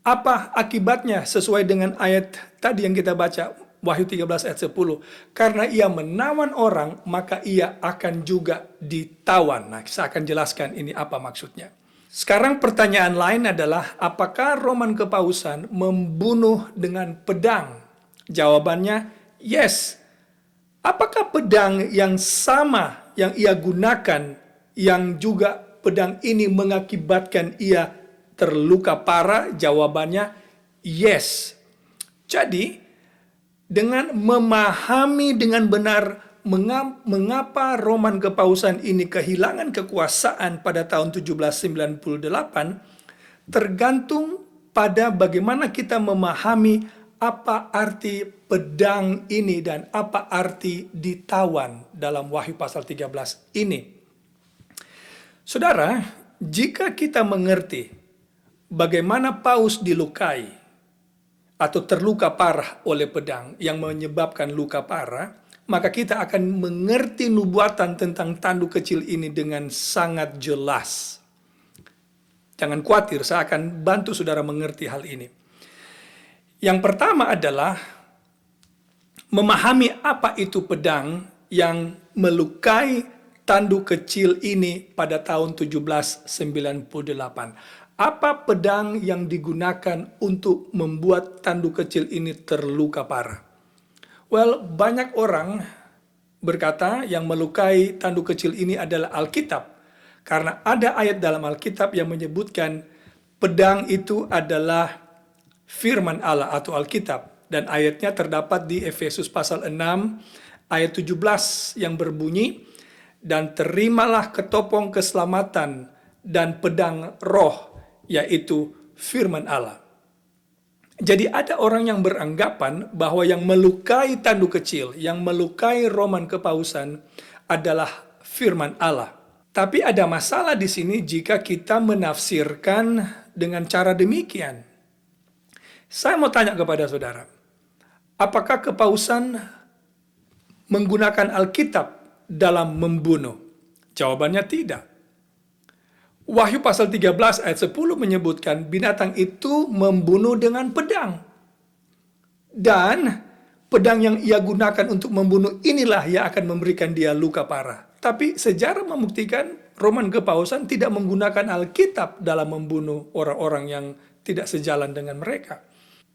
Apa akibatnya sesuai dengan ayat tadi yang kita baca, Wahyu 13 ayat 10. Karena ia menawan orang, maka ia akan juga ditawan. Nah, saya akan jelaskan ini apa maksudnya. Sekarang pertanyaan lain adalah, apakah Roman Kepausan membunuh dengan pedang? Jawabannya, yes. Apakah pedang yang sama yang ia gunakan, yang juga pedang ini mengakibatkan ia terluka parah? Jawabannya, yes. Jadi, dengan memahami dengan benar mengapa Roman Kepausan ini kehilangan kekuasaan pada tahun 1798 tergantung pada bagaimana kita memahami apa arti pedang ini dan apa arti ditawan dalam Wahyu pasal 13 ini. Saudara, jika kita mengerti bagaimana Paus dilukai atau terluka parah oleh pedang yang menyebabkan luka parah, maka kita akan mengerti nubuatan tentang tanduk kecil ini dengan sangat jelas. Jangan khawatir, saya akan bantu saudara mengerti hal ini. Yang pertama adalah memahami apa itu pedang yang melukai tanduk kecil ini pada tahun 1798. Apa pedang yang digunakan untuk membuat tanduk kecil ini terluka parah? Well, banyak orang berkata yang melukai tanduk kecil ini adalah Alkitab. Karena ada ayat dalam Alkitab yang menyebutkan pedang itu adalah firman Allah atau Alkitab. Dan ayatnya terdapat di Efesus pasal 6 ayat 17 yang berbunyi, dan terimalah ketopong keselamatan dan pedang roh, yaitu firman Allah. Jadi ada orang yang beranggapan bahwa yang melukai tanduk kecil, yang melukai Roman Kepausan adalah firman Allah. Tapi ada masalah di sini jika kita menafsirkan dengan cara demikian. Saya mau tanya kepada saudara, apakah Kepausan menggunakan Alkitab dalam membunuh? Jawabannya tidak. Wahyu pasal 13 ayat 10 menyebutkan binatang itu membunuh dengan pedang. Dan pedang yang ia gunakan untuk membunuh inilah yang akan memberikan dia luka parah. Tapi sejarah membuktikan Roman Kepausan tidak menggunakan Alkitab dalam membunuh orang-orang yang tidak sejalan dengan mereka.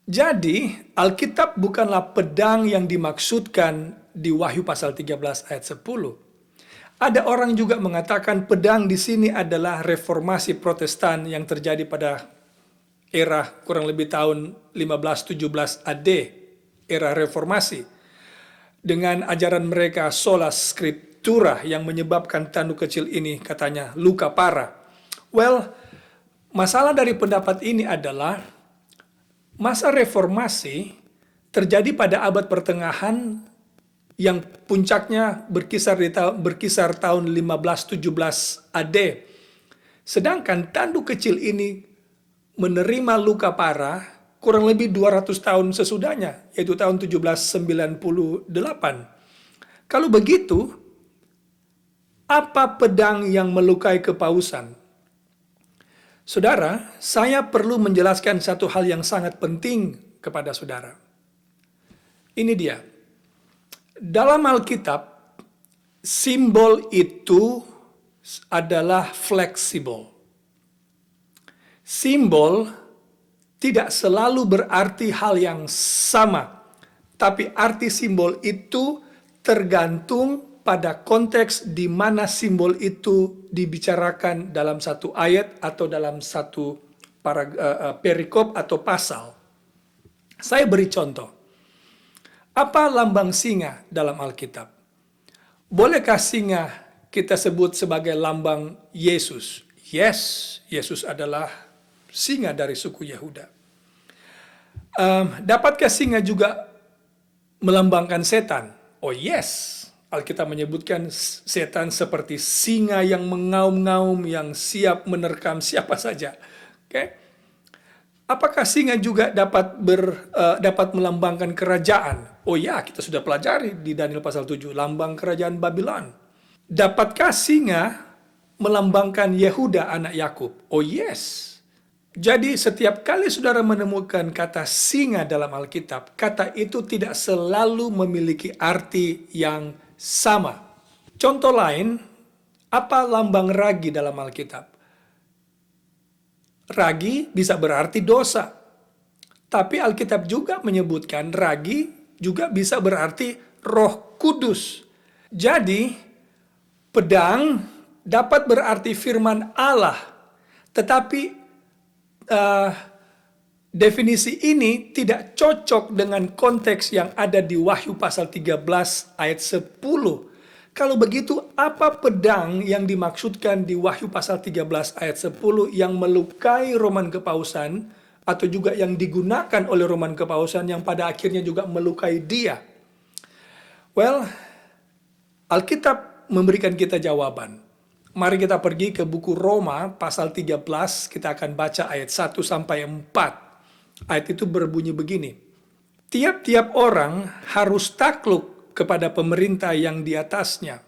Jadi, Alkitab bukanlah pedang yang dimaksudkan di Wahyu pasal 13 ayat 10. Ada orang juga mengatakan pedang di sini adalah reformasi Protestan yang terjadi pada era kurang lebih tahun 1517 AD, era reformasi. Dengan ajaran mereka sola scriptura yang menyebabkan tanduk kecil ini katanya luka parah. Well, masalah dari pendapat ini adalah masa reformasi terjadi pada abad pertengahan yang puncaknya berkisar tahun 1517 AD. Sedangkan tanduk kecil ini menerima luka parah kurang lebih 200 tahun sesudahnya, yaitu tahun 1798. Kalau begitu, apa pedang yang melukai Kepausan? Saudara, saya perlu menjelaskan satu hal yang sangat penting kepada saudara. Ini dia. Dalam Alkitab, simbol itu adalah fleksibel. Simbol tidak selalu berarti hal yang sama, tapi arti simbol itu tergantung pada konteks di mana simbol itu dibicarakan dalam satu ayat atau dalam satu perikop atau pasal. Saya beri contoh. Apa lambang singa dalam Alkitab? Bolehkah singa kita sebut sebagai lambang Yesus? Yes, Yesus adalah singa dari suku Yehuda. Dapatkah singa juga melambangkan setan? Oh yes, Alkitab menyebutkan setan seperti singa yang mengaum-ngaum, yang siap menerkam siapa saja. Oke? Apakah singa juga dapat melambangkan kerajaan? Oh ya, kita sudah pelajari di Daniel pasal 7, lambang kerajaan Babylon. Dapatkah singa melambangkan Yehuda anak Yakub? Oh yes. Jadi setiap kali saudara menemukan kata singa dalam Alkitab, kata itu tidak selalu memiliki arti yang sama. Contoh lain, apa lambang ragi dalam Alkitab? Ragi bisa berarti dosa. Tapi Alkitab juga menyebutkan ragi juga bisa berarti Roh Kudus. Jadi, pedang dapat berarti firman Allah, tetapi Definisi ini tidak cocok dengan konteks yang ada di Wahyu pasal 13 ayat 10. Kalau begitu, apa pedang yang dimaksudkan di Wahyu pasal 13 ayat 10 yang melukai Roman Kepausan atau juga yang digunakan oleh Roman Kepausan yang pada akhirnya juga melukai dia? Well, Alkitab memberikan kita jawaban. Mari kita pergi ke buku Roma pasal 13, kita akan baca ayat 1 sampai 4. Ayat itu berbunyi begini. Tiap-tiap orang harus takluk kepada pemerintah yang di atasnya,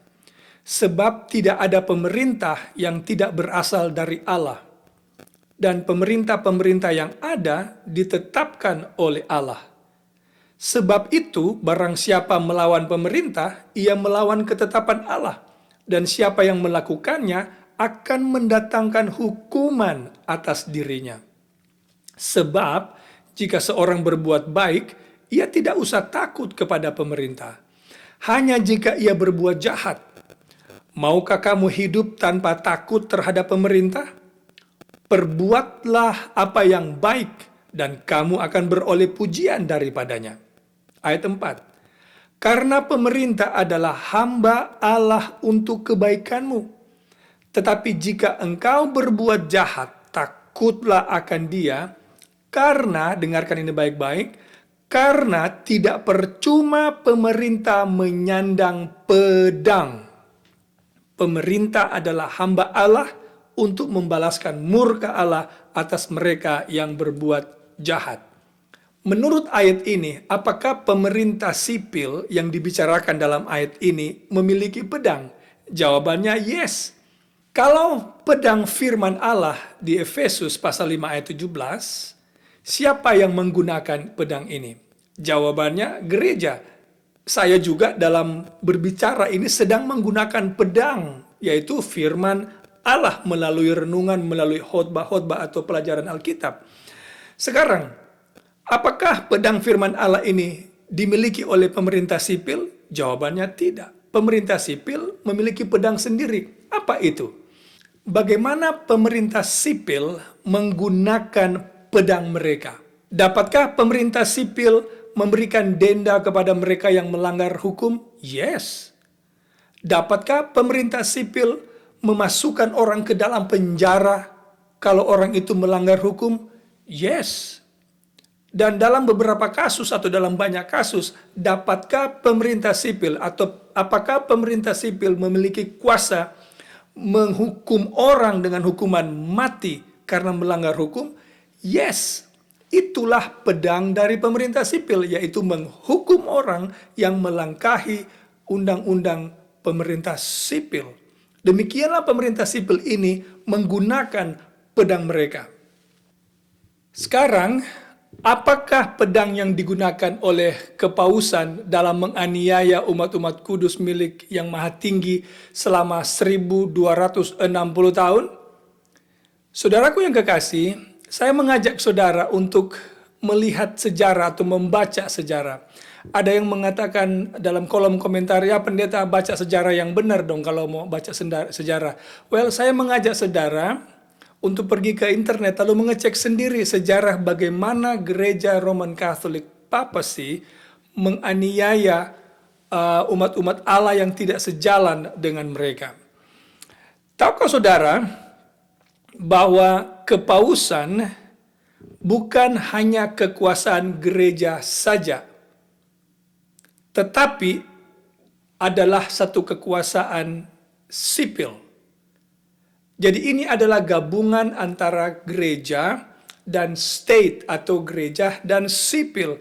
sebab tidak ada pemerintah yang tidak berasal dari Allah. Dan pemerintah-pemerintah yang ada ditetapkan oleh Allah. Sebab itu, barang siapa melawan pemerintah, ia melawan ketetapan Allah. Dan siapa yang melakukannya akan mendatangkan hukuman atas dirinya. Sebab, jika seorang berbuat baik, ia tidak usah takut kepada pemerintah. Hanya jika ia berbuat jahat. Maukah kamu hidup tanpa takut terhadap pemerintah? Perbuatlah apa yang baik, dan kamu akan beroleh pujian daripadanya. Ayat 4. Karena pemerintah adalah hamba Allah untuk kebaikanmu. Tetapi jika engkau berbuat jahat, takutlah akan dia, karena, dengarkan ini baik-baik, karena tidak percuma pemerintah menyandang pedang. Pemerintah adalah hamba Allah untuk membalaskan murka Allah atas mereka yang berbuat jahat. Menurut ayat ini, apakah pemerintah sipil yang dibicarakan dalam ayat ini memiliki pedang? Jawabannya yes. Kalau pedang firman Allah di Efesus pasal 5 ayat 17, siapa yang menggunakan pedang ini? Jawabannya gereja. Saya juga dalam berbicara ini sedang menggunakan pedang, yaitu firman Allah melalui renungan, melalui khotbah-khotbah atau pelajaran Alkitab. Sekarang, apakah pedang firman Allah ini dimiliki oleh pemerintah sipil? Jawabannya tidak. Pemerintah sipil memiliki pedang sendiri. Apa itu? Bagaimana pemerintah sipil menggunakan pedang mereka? Dapatkah pemerintah sipil memberikan denda kepada mereka yang melanggar hukum? Yes. Dapatkah pemerintah sipil memasukkan orang ke dalam penjara kalau orang itu melanggar hukum? Yes. Dan dalam beberapa kasus atau dalam banyak kasus, dapatkah pemerintah sipil atau apakah pemerintah sipil memiliki kuasa menghukum orang dengan hukuman mati karena melanggar hukum? Yes. Itulah pedang dari pemerintah sipil, yaitu menghukum orang yang melangkahi undang-undang pemerintah sipil. Demikianlah pemerintah sipil ini menggunakan pedang mereka. Sekarang, apakah pedang yang digunakan oleh kepausan dalam menganiaya umat-umat kudus milik yang maha tinggi selama 1260 tahun? Saudaraku yang kekasih, saya mengajak saudara untuk melihat sejarah atau membaca sejarah. Ada yang mengatakan dalam kolom komentar, ya pendeta baca sejarah yang benar dong kalau mau baca sejarah. Well, saya mengajak saudara untuk pergi ke internet lalu mengecek sendiri sejarah bagaimana gereja Roman Catholic Papacy menganiaya umat-umat Allah yang tidak sejalan dengan mereka. Tahukah saudara bahwa kepausan bukan hanya kekuasaan gereja saja, tetapi adalah satu kekuasaan sipil. Jadi ini adalah gabungan antara gereja dan state atau gereja dan sipil.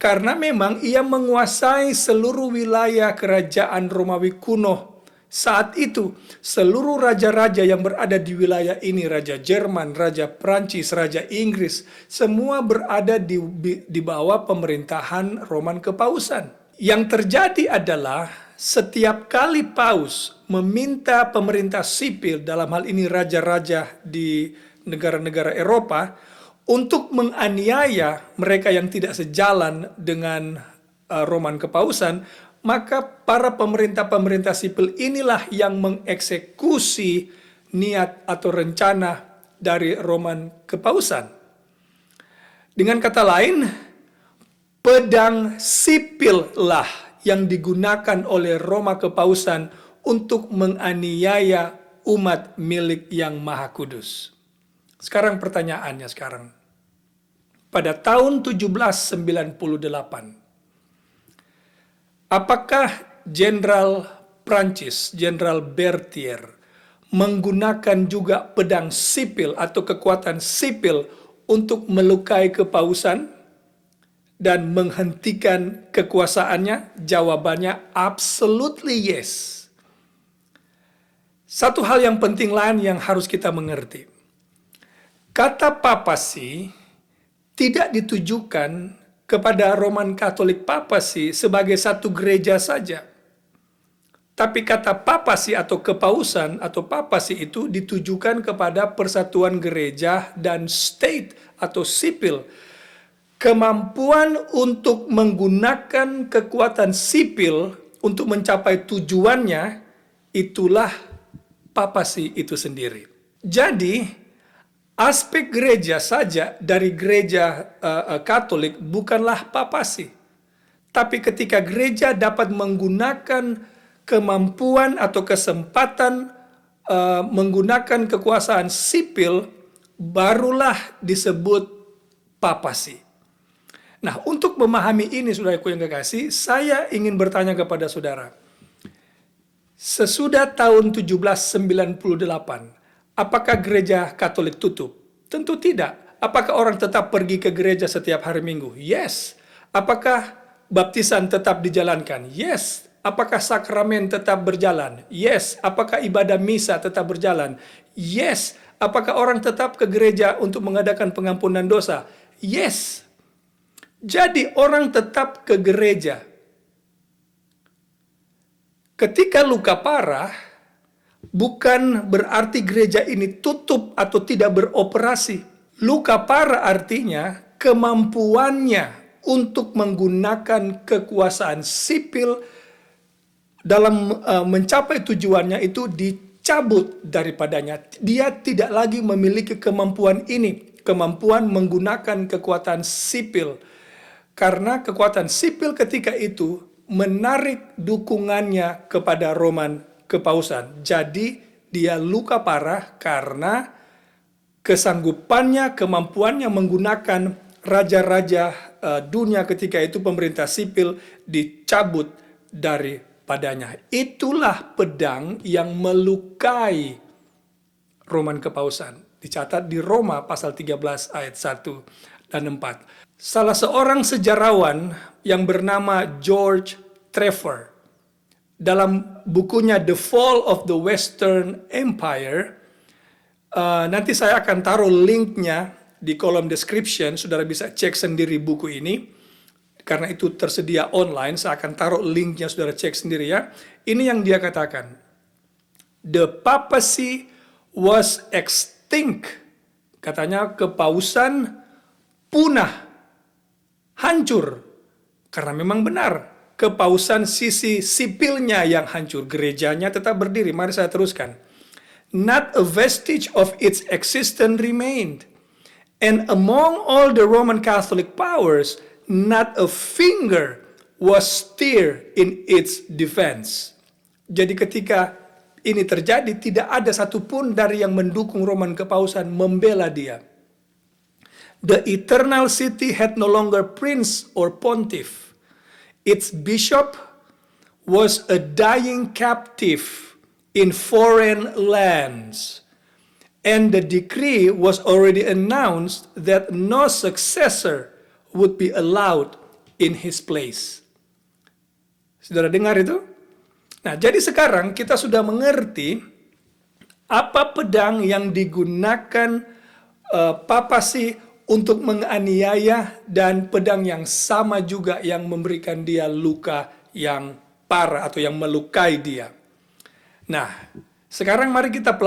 Karena memang ia menguasai seluruh wilayah kerajaan Romawi kuno. Saat itu, seluruh raja-raja yang berada di wilayah ini, Raja Jerman, Raja Prancis, Raja Inggris, semua berada di bawah pemerintahan Roman Kepausan. Yang terjadi adalah setiap kali paus meminta pemerintah sipil, dalam hal ini raja-raja di negara-negara Eropa, untuk menganiaya mereka yang tidak sejalan dengan Roman Kepausan, maka para pemerintah-pemerintah sipil inilah yang mengeksekusi niat atau rencana dari Roman Kepausan. Dengan kata lain, pedang sipil lah yang digunakan oleh Roma Kepausan untuk menganiaya umat milik Yang Maha Kudus. Sekarang pertanyaannya pada tahun 1798, apakah Jenderal Prancis, Jenderal Berthier, menggunakan juga pedang sipil atau kekuatan sipil untuk melukai kepausan dan menghentikan kekuasaannya? Jawabannya absolutely yes. Satu hal yang penting lain yang harus kita mengerti. Kata papasi tidak ditujukan kepada Roman Katolik papasi sebagai satu gereja saja. Tapi kata papasi atau kepausan atau papasi itu ditujukan kepada persatuan gereja dan state atau sipil. Kemampuan untuk menggunakan kekuatan sipil untuk mencapai tujuannya, itulah papasi itu sendiri. Jadi, aspek gereja saja dari gereja Katolik bukanlah papasi. Tapi ketika gereja dapat menggunakan kemampuan atau kesempatan menggunakan kekuasaan sipil, barulah disebut papasi. Nah, untuk memahami ini, saudaraku yang kekasih, saya ingin bertanya kepada saudara. Sesudah tahun 1798, apakah gereja Katolik tutup? Tentu tidak. Apakah orang tetap pergi ke gereja setiap hari Minggu? Yes. Apakah baptisan tetap dijalankan? Yes. Apakah sakramen tetap berjalan? Yes. Apakah ibadah misa tetap berjalan? Yes. Apakah orang tetap ke gereja untuk mengadakan pengampunan dosa? Yes. Jadi orang tetap ke gereja. Ketika luka parah, bukan berarti gereja ini tutup atau tidak beroperasi. Luka parah artinya kemampuannya untuk menggunakan kekuasaan sipil dalam mencapai tujuannya itu dicabut daripadanya. Dia tidak lagi memiliki kemampuan ini, kemampuan menggunakan kekuatan sipil. Karena kekuatan sipil ketika itu menarik dukungannya kepada Roman Kepausan. Jadi dia luka parah karena kesanggupannya, kemampuannya menggunakan raja-raja dunia ketika itu, pemerintah sipil, dicabut daripadanya. Itulah pedang yang melukai Roman Kepausan. Dicatat di Roma pasal 13 ayat 1 dan 4. Salah seorang sejarawan yang bernama George Trevor, dalam bukunya The Fall of the Western Empire, nanti saya akan taruh linknya di kolom description, saudara bisa cek sendiri buku ini, karena itu tersedia online, saya akan taruh linknya, saudara cek sendiri ya. Ini yang dia katakan, the papacy was extinct, katanya kepausan punah, hancur, karena memang benar, kepausan sisi sipilnya yang hancur, gerejanya tetap berdiri. Mari saya teruskan. Not a vestige of its existence remained, and among all the Roman Catholic powers, not a finger was stirred in its defense. Jadi ketika ini terjadi, tidak ada satupun dari yang mendukung Roman Kepausan membela dia. The eternal city had no longer prince or pontiff. Its bishop was a dying captive in foreign lands. And the decree was already announced that no successor would be allowed in his place. Saudara dengar itu? Nah, jadi sekarang kita sudah mengerti apa pedang yang digunakan papasi untuk menganiaya, dan pedang yang sama juga yang memberikan dia luka yang parah atau yang melukai dia. Nah, sekarang mari kita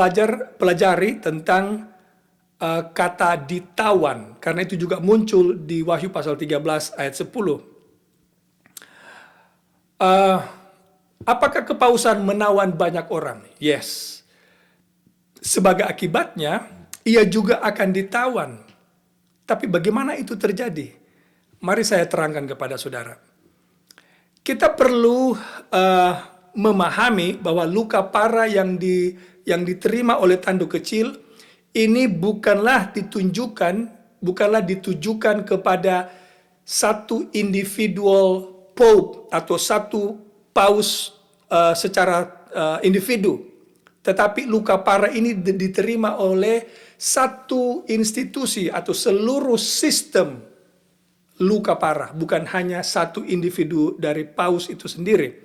pelajari tentang kata ditawan, karena itu juga muncul di Wahyu pasal 13 ayat 10. Apakah kepausan menawan banyak orang? Yes. Sebagai akibatnya, ia juga akan ditawan. Tapi bagaimana itu terjadi? Mari saya terangkan kepada saudara. Kita perlu memahami bahwa luka parah yang diterima oleh tanduk kecil ini bukanlah ditujukan kepada satu individual pope atau satu paus secara individu. Tetapi luka parah ini diterima oleh satu institusi atau seluruh sistem luka parah, bukan hanya satu individu dari paus itu sendiri.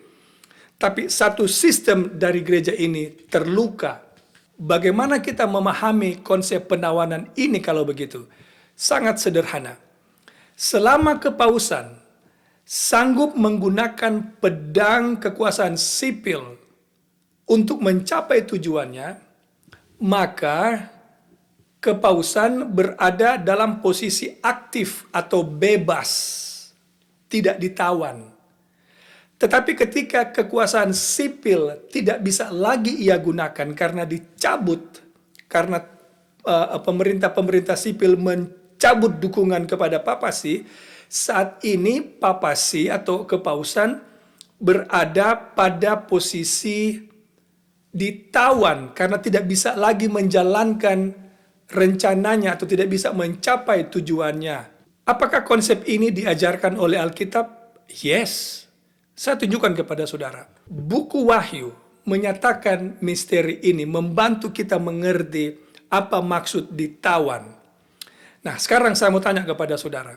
Tapi satu sistem dari gereja ini terluka. Bagaimana kita memahami konsep penawanan ini kalau begitu? Sangat sederhana. Selama kepausan sanggup menggunakan pedang kekuasaan sipil untuk mencapai tujuannya, maka kepausan berada dalam posisi aktif atau bebas, tidak ditawan. Tetapi ketika kekuasaan sipil tidak bisa lagi ia gunakan karena dicabut, karena pemerintah sipil mencabut dukungan kepada papasi, saat ini papasi atau kepausan berada pada posisi ditawan karena tidak bisa lagi menjalankan rencananya atau tidak bisa mencapai tujuannya. Apakah konsep ini diajarkan oleh Alkitab? Yes. Saya tunjukkan kepada saudara. Buku Wahyu menyatakan misteri ini, membantu kita mengerti apa maksud ditawan. Nah, sekarang saya mau tanya kepada saudara.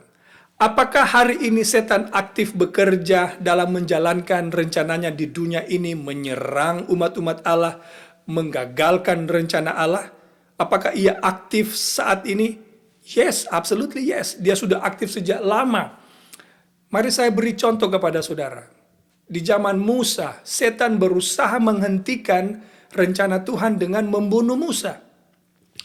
Apakah hari ini setan aktif bekerja dalam menjalankan rencananya di dunia ini, menyerang umat-umat Allah, menggagalkan rencana Allah? Apakah ia aktif saat ini? Yes, absolutely yes. Dia sudah aktif sejak lama. Mari saya beri contoh kepada saudara. Di zaman Musa, setan berusaha menghentikan rencana Tuhan dengan membunuh Musa.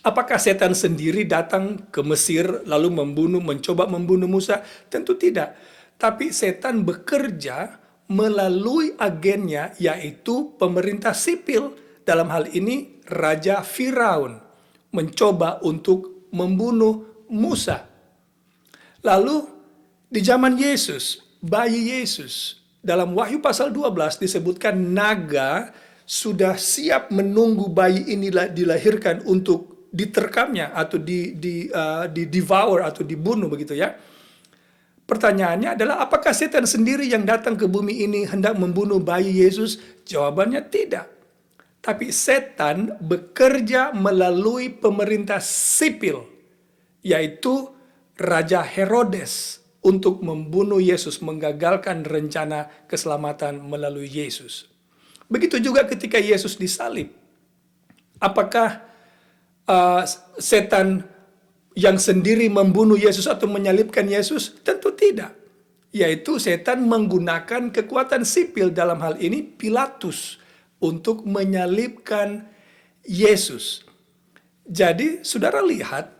Apakah setan sendiri datang ke Mesir lalu mencoba membunuh Musa? Tentu tidak. Tapi setan bekerja melalui agennya, yaitu pemerintah sipil. Dalam hal ini Raja Firaun mencoba untuk membunuh Musa. Lalu di zaman Yesus, bayi Yesus, dalam Wahyu pasal 12 disebutkan naga sudah siap menunggu bayi ini dilahirkan untuk diterkamnya atau di devour atau dibunuh begitu ya. Pertanyaannya adalah apakah setan sendiri yang datang ke bumi ini hendak membunuh bayi Yesus? Jawabannya tidak. Tapi setan bekerja melalui pemerintah sipil, yaitu Raja Herodes, untuk membunuh Yesus, menggagalkan rencana keselamatan melalui Yesus. Begitu juga ketika Yesus disalib. Apakah setan yang sendiri membunuh Yesus atau menyalibkan Yesus? Tentu tidak. Yaitu setan menggunakan kekuatan sipil, dalam hal ini Pilatus, untuk menyalibkan Yesus. Jadi saudara lihat,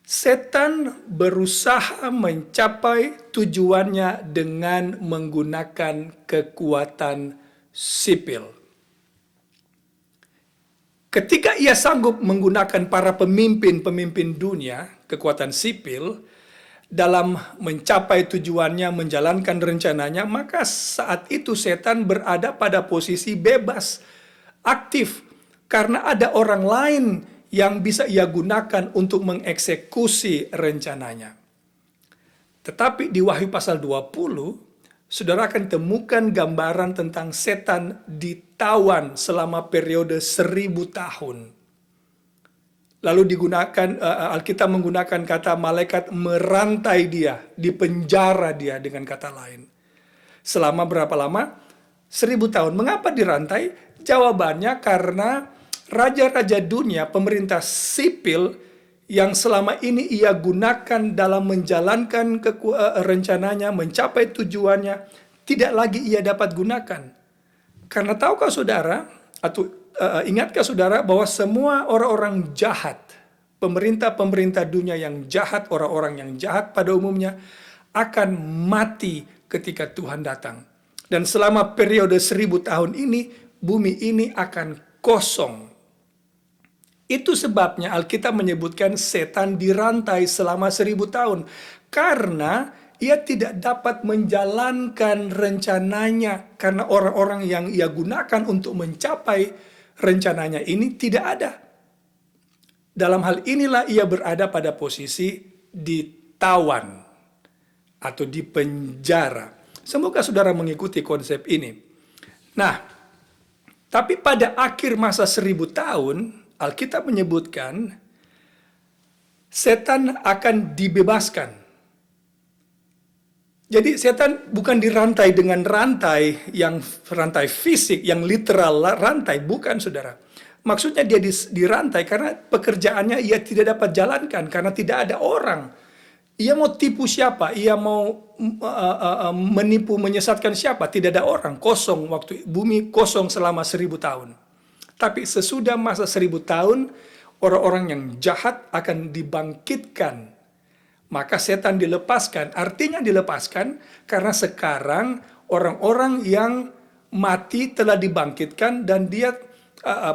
setan berusaha mencapai tujuannya dengan menggunakan kekuatan sipil. Ketika ia sanggup menggunakan para pemimpin dunia, kekuatan sipil, dalam mencapai tujuannya, menjalankan rencananya, maka saat itu setan berada pada posisi bebas, aktif, karena ada orang lain yang bisa ia gunakan untuk mengeksekusi rencananya. Tetapi di Wahyu pasal 20, saudara akan temukan gambaran tentang setan ditawan selama periode 1000 tahun. Lalu Alkitab menggunakan kata malaikat merantai dia, dipenjara dia dengan kata lain. Selama berapa lama? 1000 tahun. Mengapa dirantai? Jawabannya karena raja-raja dunia, pemerintah sipil yang selama ini ia gunakan dalam menjalankan rencananya, mencapai tujuannya, tidak lagi ia dapat gunakan. Karena tahukah saudara, atau ingatkah saudara bahwa semua orang-orang jahat, pemerintah dunia yang jahat, orang-orang yang jahat pada umumnya akan mati ketika Tuhan datang. Dan selama periode 1000 tahun ini, bumi ini akan kosong. Itu sebabnya Alkitab menyebutkan setan dirantai selama 1000 tahun. Karena ia tidak dapat menjalankan rencananya. Karena orang-orang yang ia gunakan untuk mencapai rencananya ini tidak ada. Dalam hal inilah ia berada pada posisi ditawan atau di penjara. Semoga saudara mengikuti konsep ini. Nah, tapi pada akhir masa 1000 tahun, Alkitab menyebutkan setan akan dibebaskan. Jadi setan bukan dirantai dengan rantai yang rantai fisik, yang literal rantai, bukan saudara. Maksudnya dia dirantai karena pekerjaannya ia tidak dapat jalankan karena tidak ada orang. Ia mau tipu siapa? Ia mau menipu, menyesatkan siapa? Tidak ada orang, kosong, waktu bumi kosong selama 1000 tahun. Tapi sesudah masa 1000 tahun, orang-orang yang jahat akan dibangkitkan. Maka setan dilepaskan. Artinya dilepaskan karena sekarang orang-orang yang mati telah dibangkitkan dan dia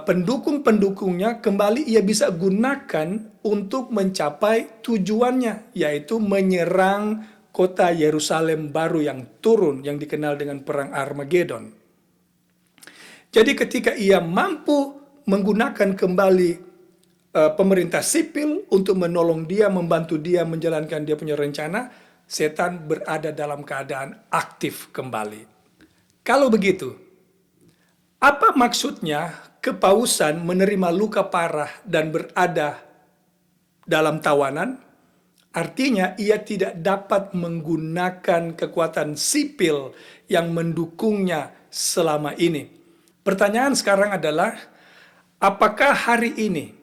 pendukung-pendukungnya kembali ia bisa gunakan untuk mencapai tujuannya, yaitu menyerang kota Yerusalem baru yang turun, yang dikenal dengan Perang Armageddon. Jadi ketika ia mampu menggunakan kembali pemerintah sipil untuk menolong dia, membantu dia menjalankan dia punya rencana, setan berada dalam keadaan aktif kembali. Kalau begitu, apa maksudnya kepausan menerima luka parah dan berada dalam tawanan? Artinya ia tidak dapat menggunakan kekuatan sipil yang mendukungnya selama ini. Pertanyaan sekarang adalah, apakah hari ini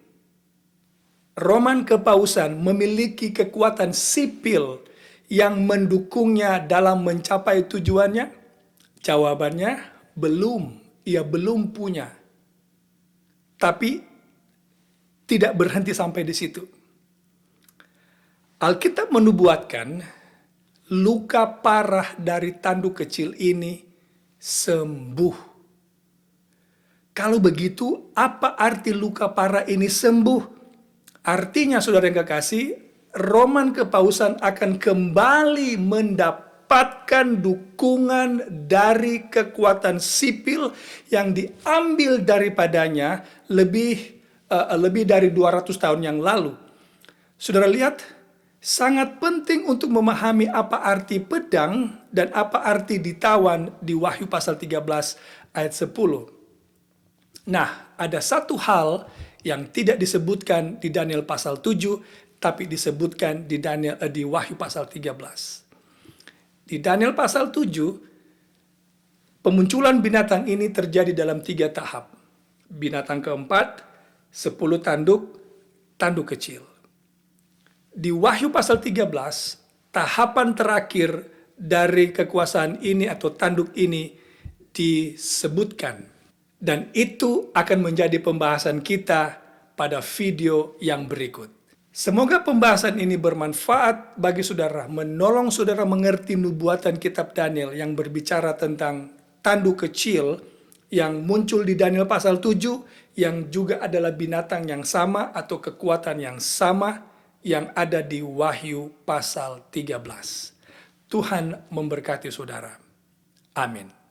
Roman kepausan memiliki kekuatan sipil yang mendukungnya dalam mencapai tujuannya? Jawabannya, belum. Ia belum punya. Tapi tidak berhenti sampai di situ. Alkitab menubuatkan luka parah dari tanduk kecil ini sembuh. Kalau begitu, apa arti luka parah ini sembuh? Artinya, saudara yang kekasih, Roman kepausan akan kembali mendapatkan dukungan dari kekuatan sipil yang diambil daripadanya lebih dari 200 tahun yang lalu. Saudara lihat, sangat penting untuk memahami apa arti pedang dan apa arti ditawan di Wahyu pasal 13 ayat 10. Nah, ada satu hal yang tidak disebutkan di Daniel pasal 7, tapi disebutkan di Wahyu pasal 13. Di Daniel pasal 7, pemunculan binatang ini terjadi dalam 3 tahap. Binatang keempat, 10 tanduk kecil. Di Wahyu pasal 13, tahapan terakhir dari kekuasaan ini atau tanduk ini disebutkan. Dan itu akan menjadi pembahasan kita pada video yang berikut. Semoga pembahasan ini bermanfaat bagi saudara, menolong saudara mengerti nubuatan kitab Daniel yang berbicara tentang tanduk kecil yang muncul di Daniel pasal 7, yang juga adalah binatang yang sama atau kekuatan yang sama yang ada di Wahyu pasal 13. Tuhan memberkati saudara. Amin.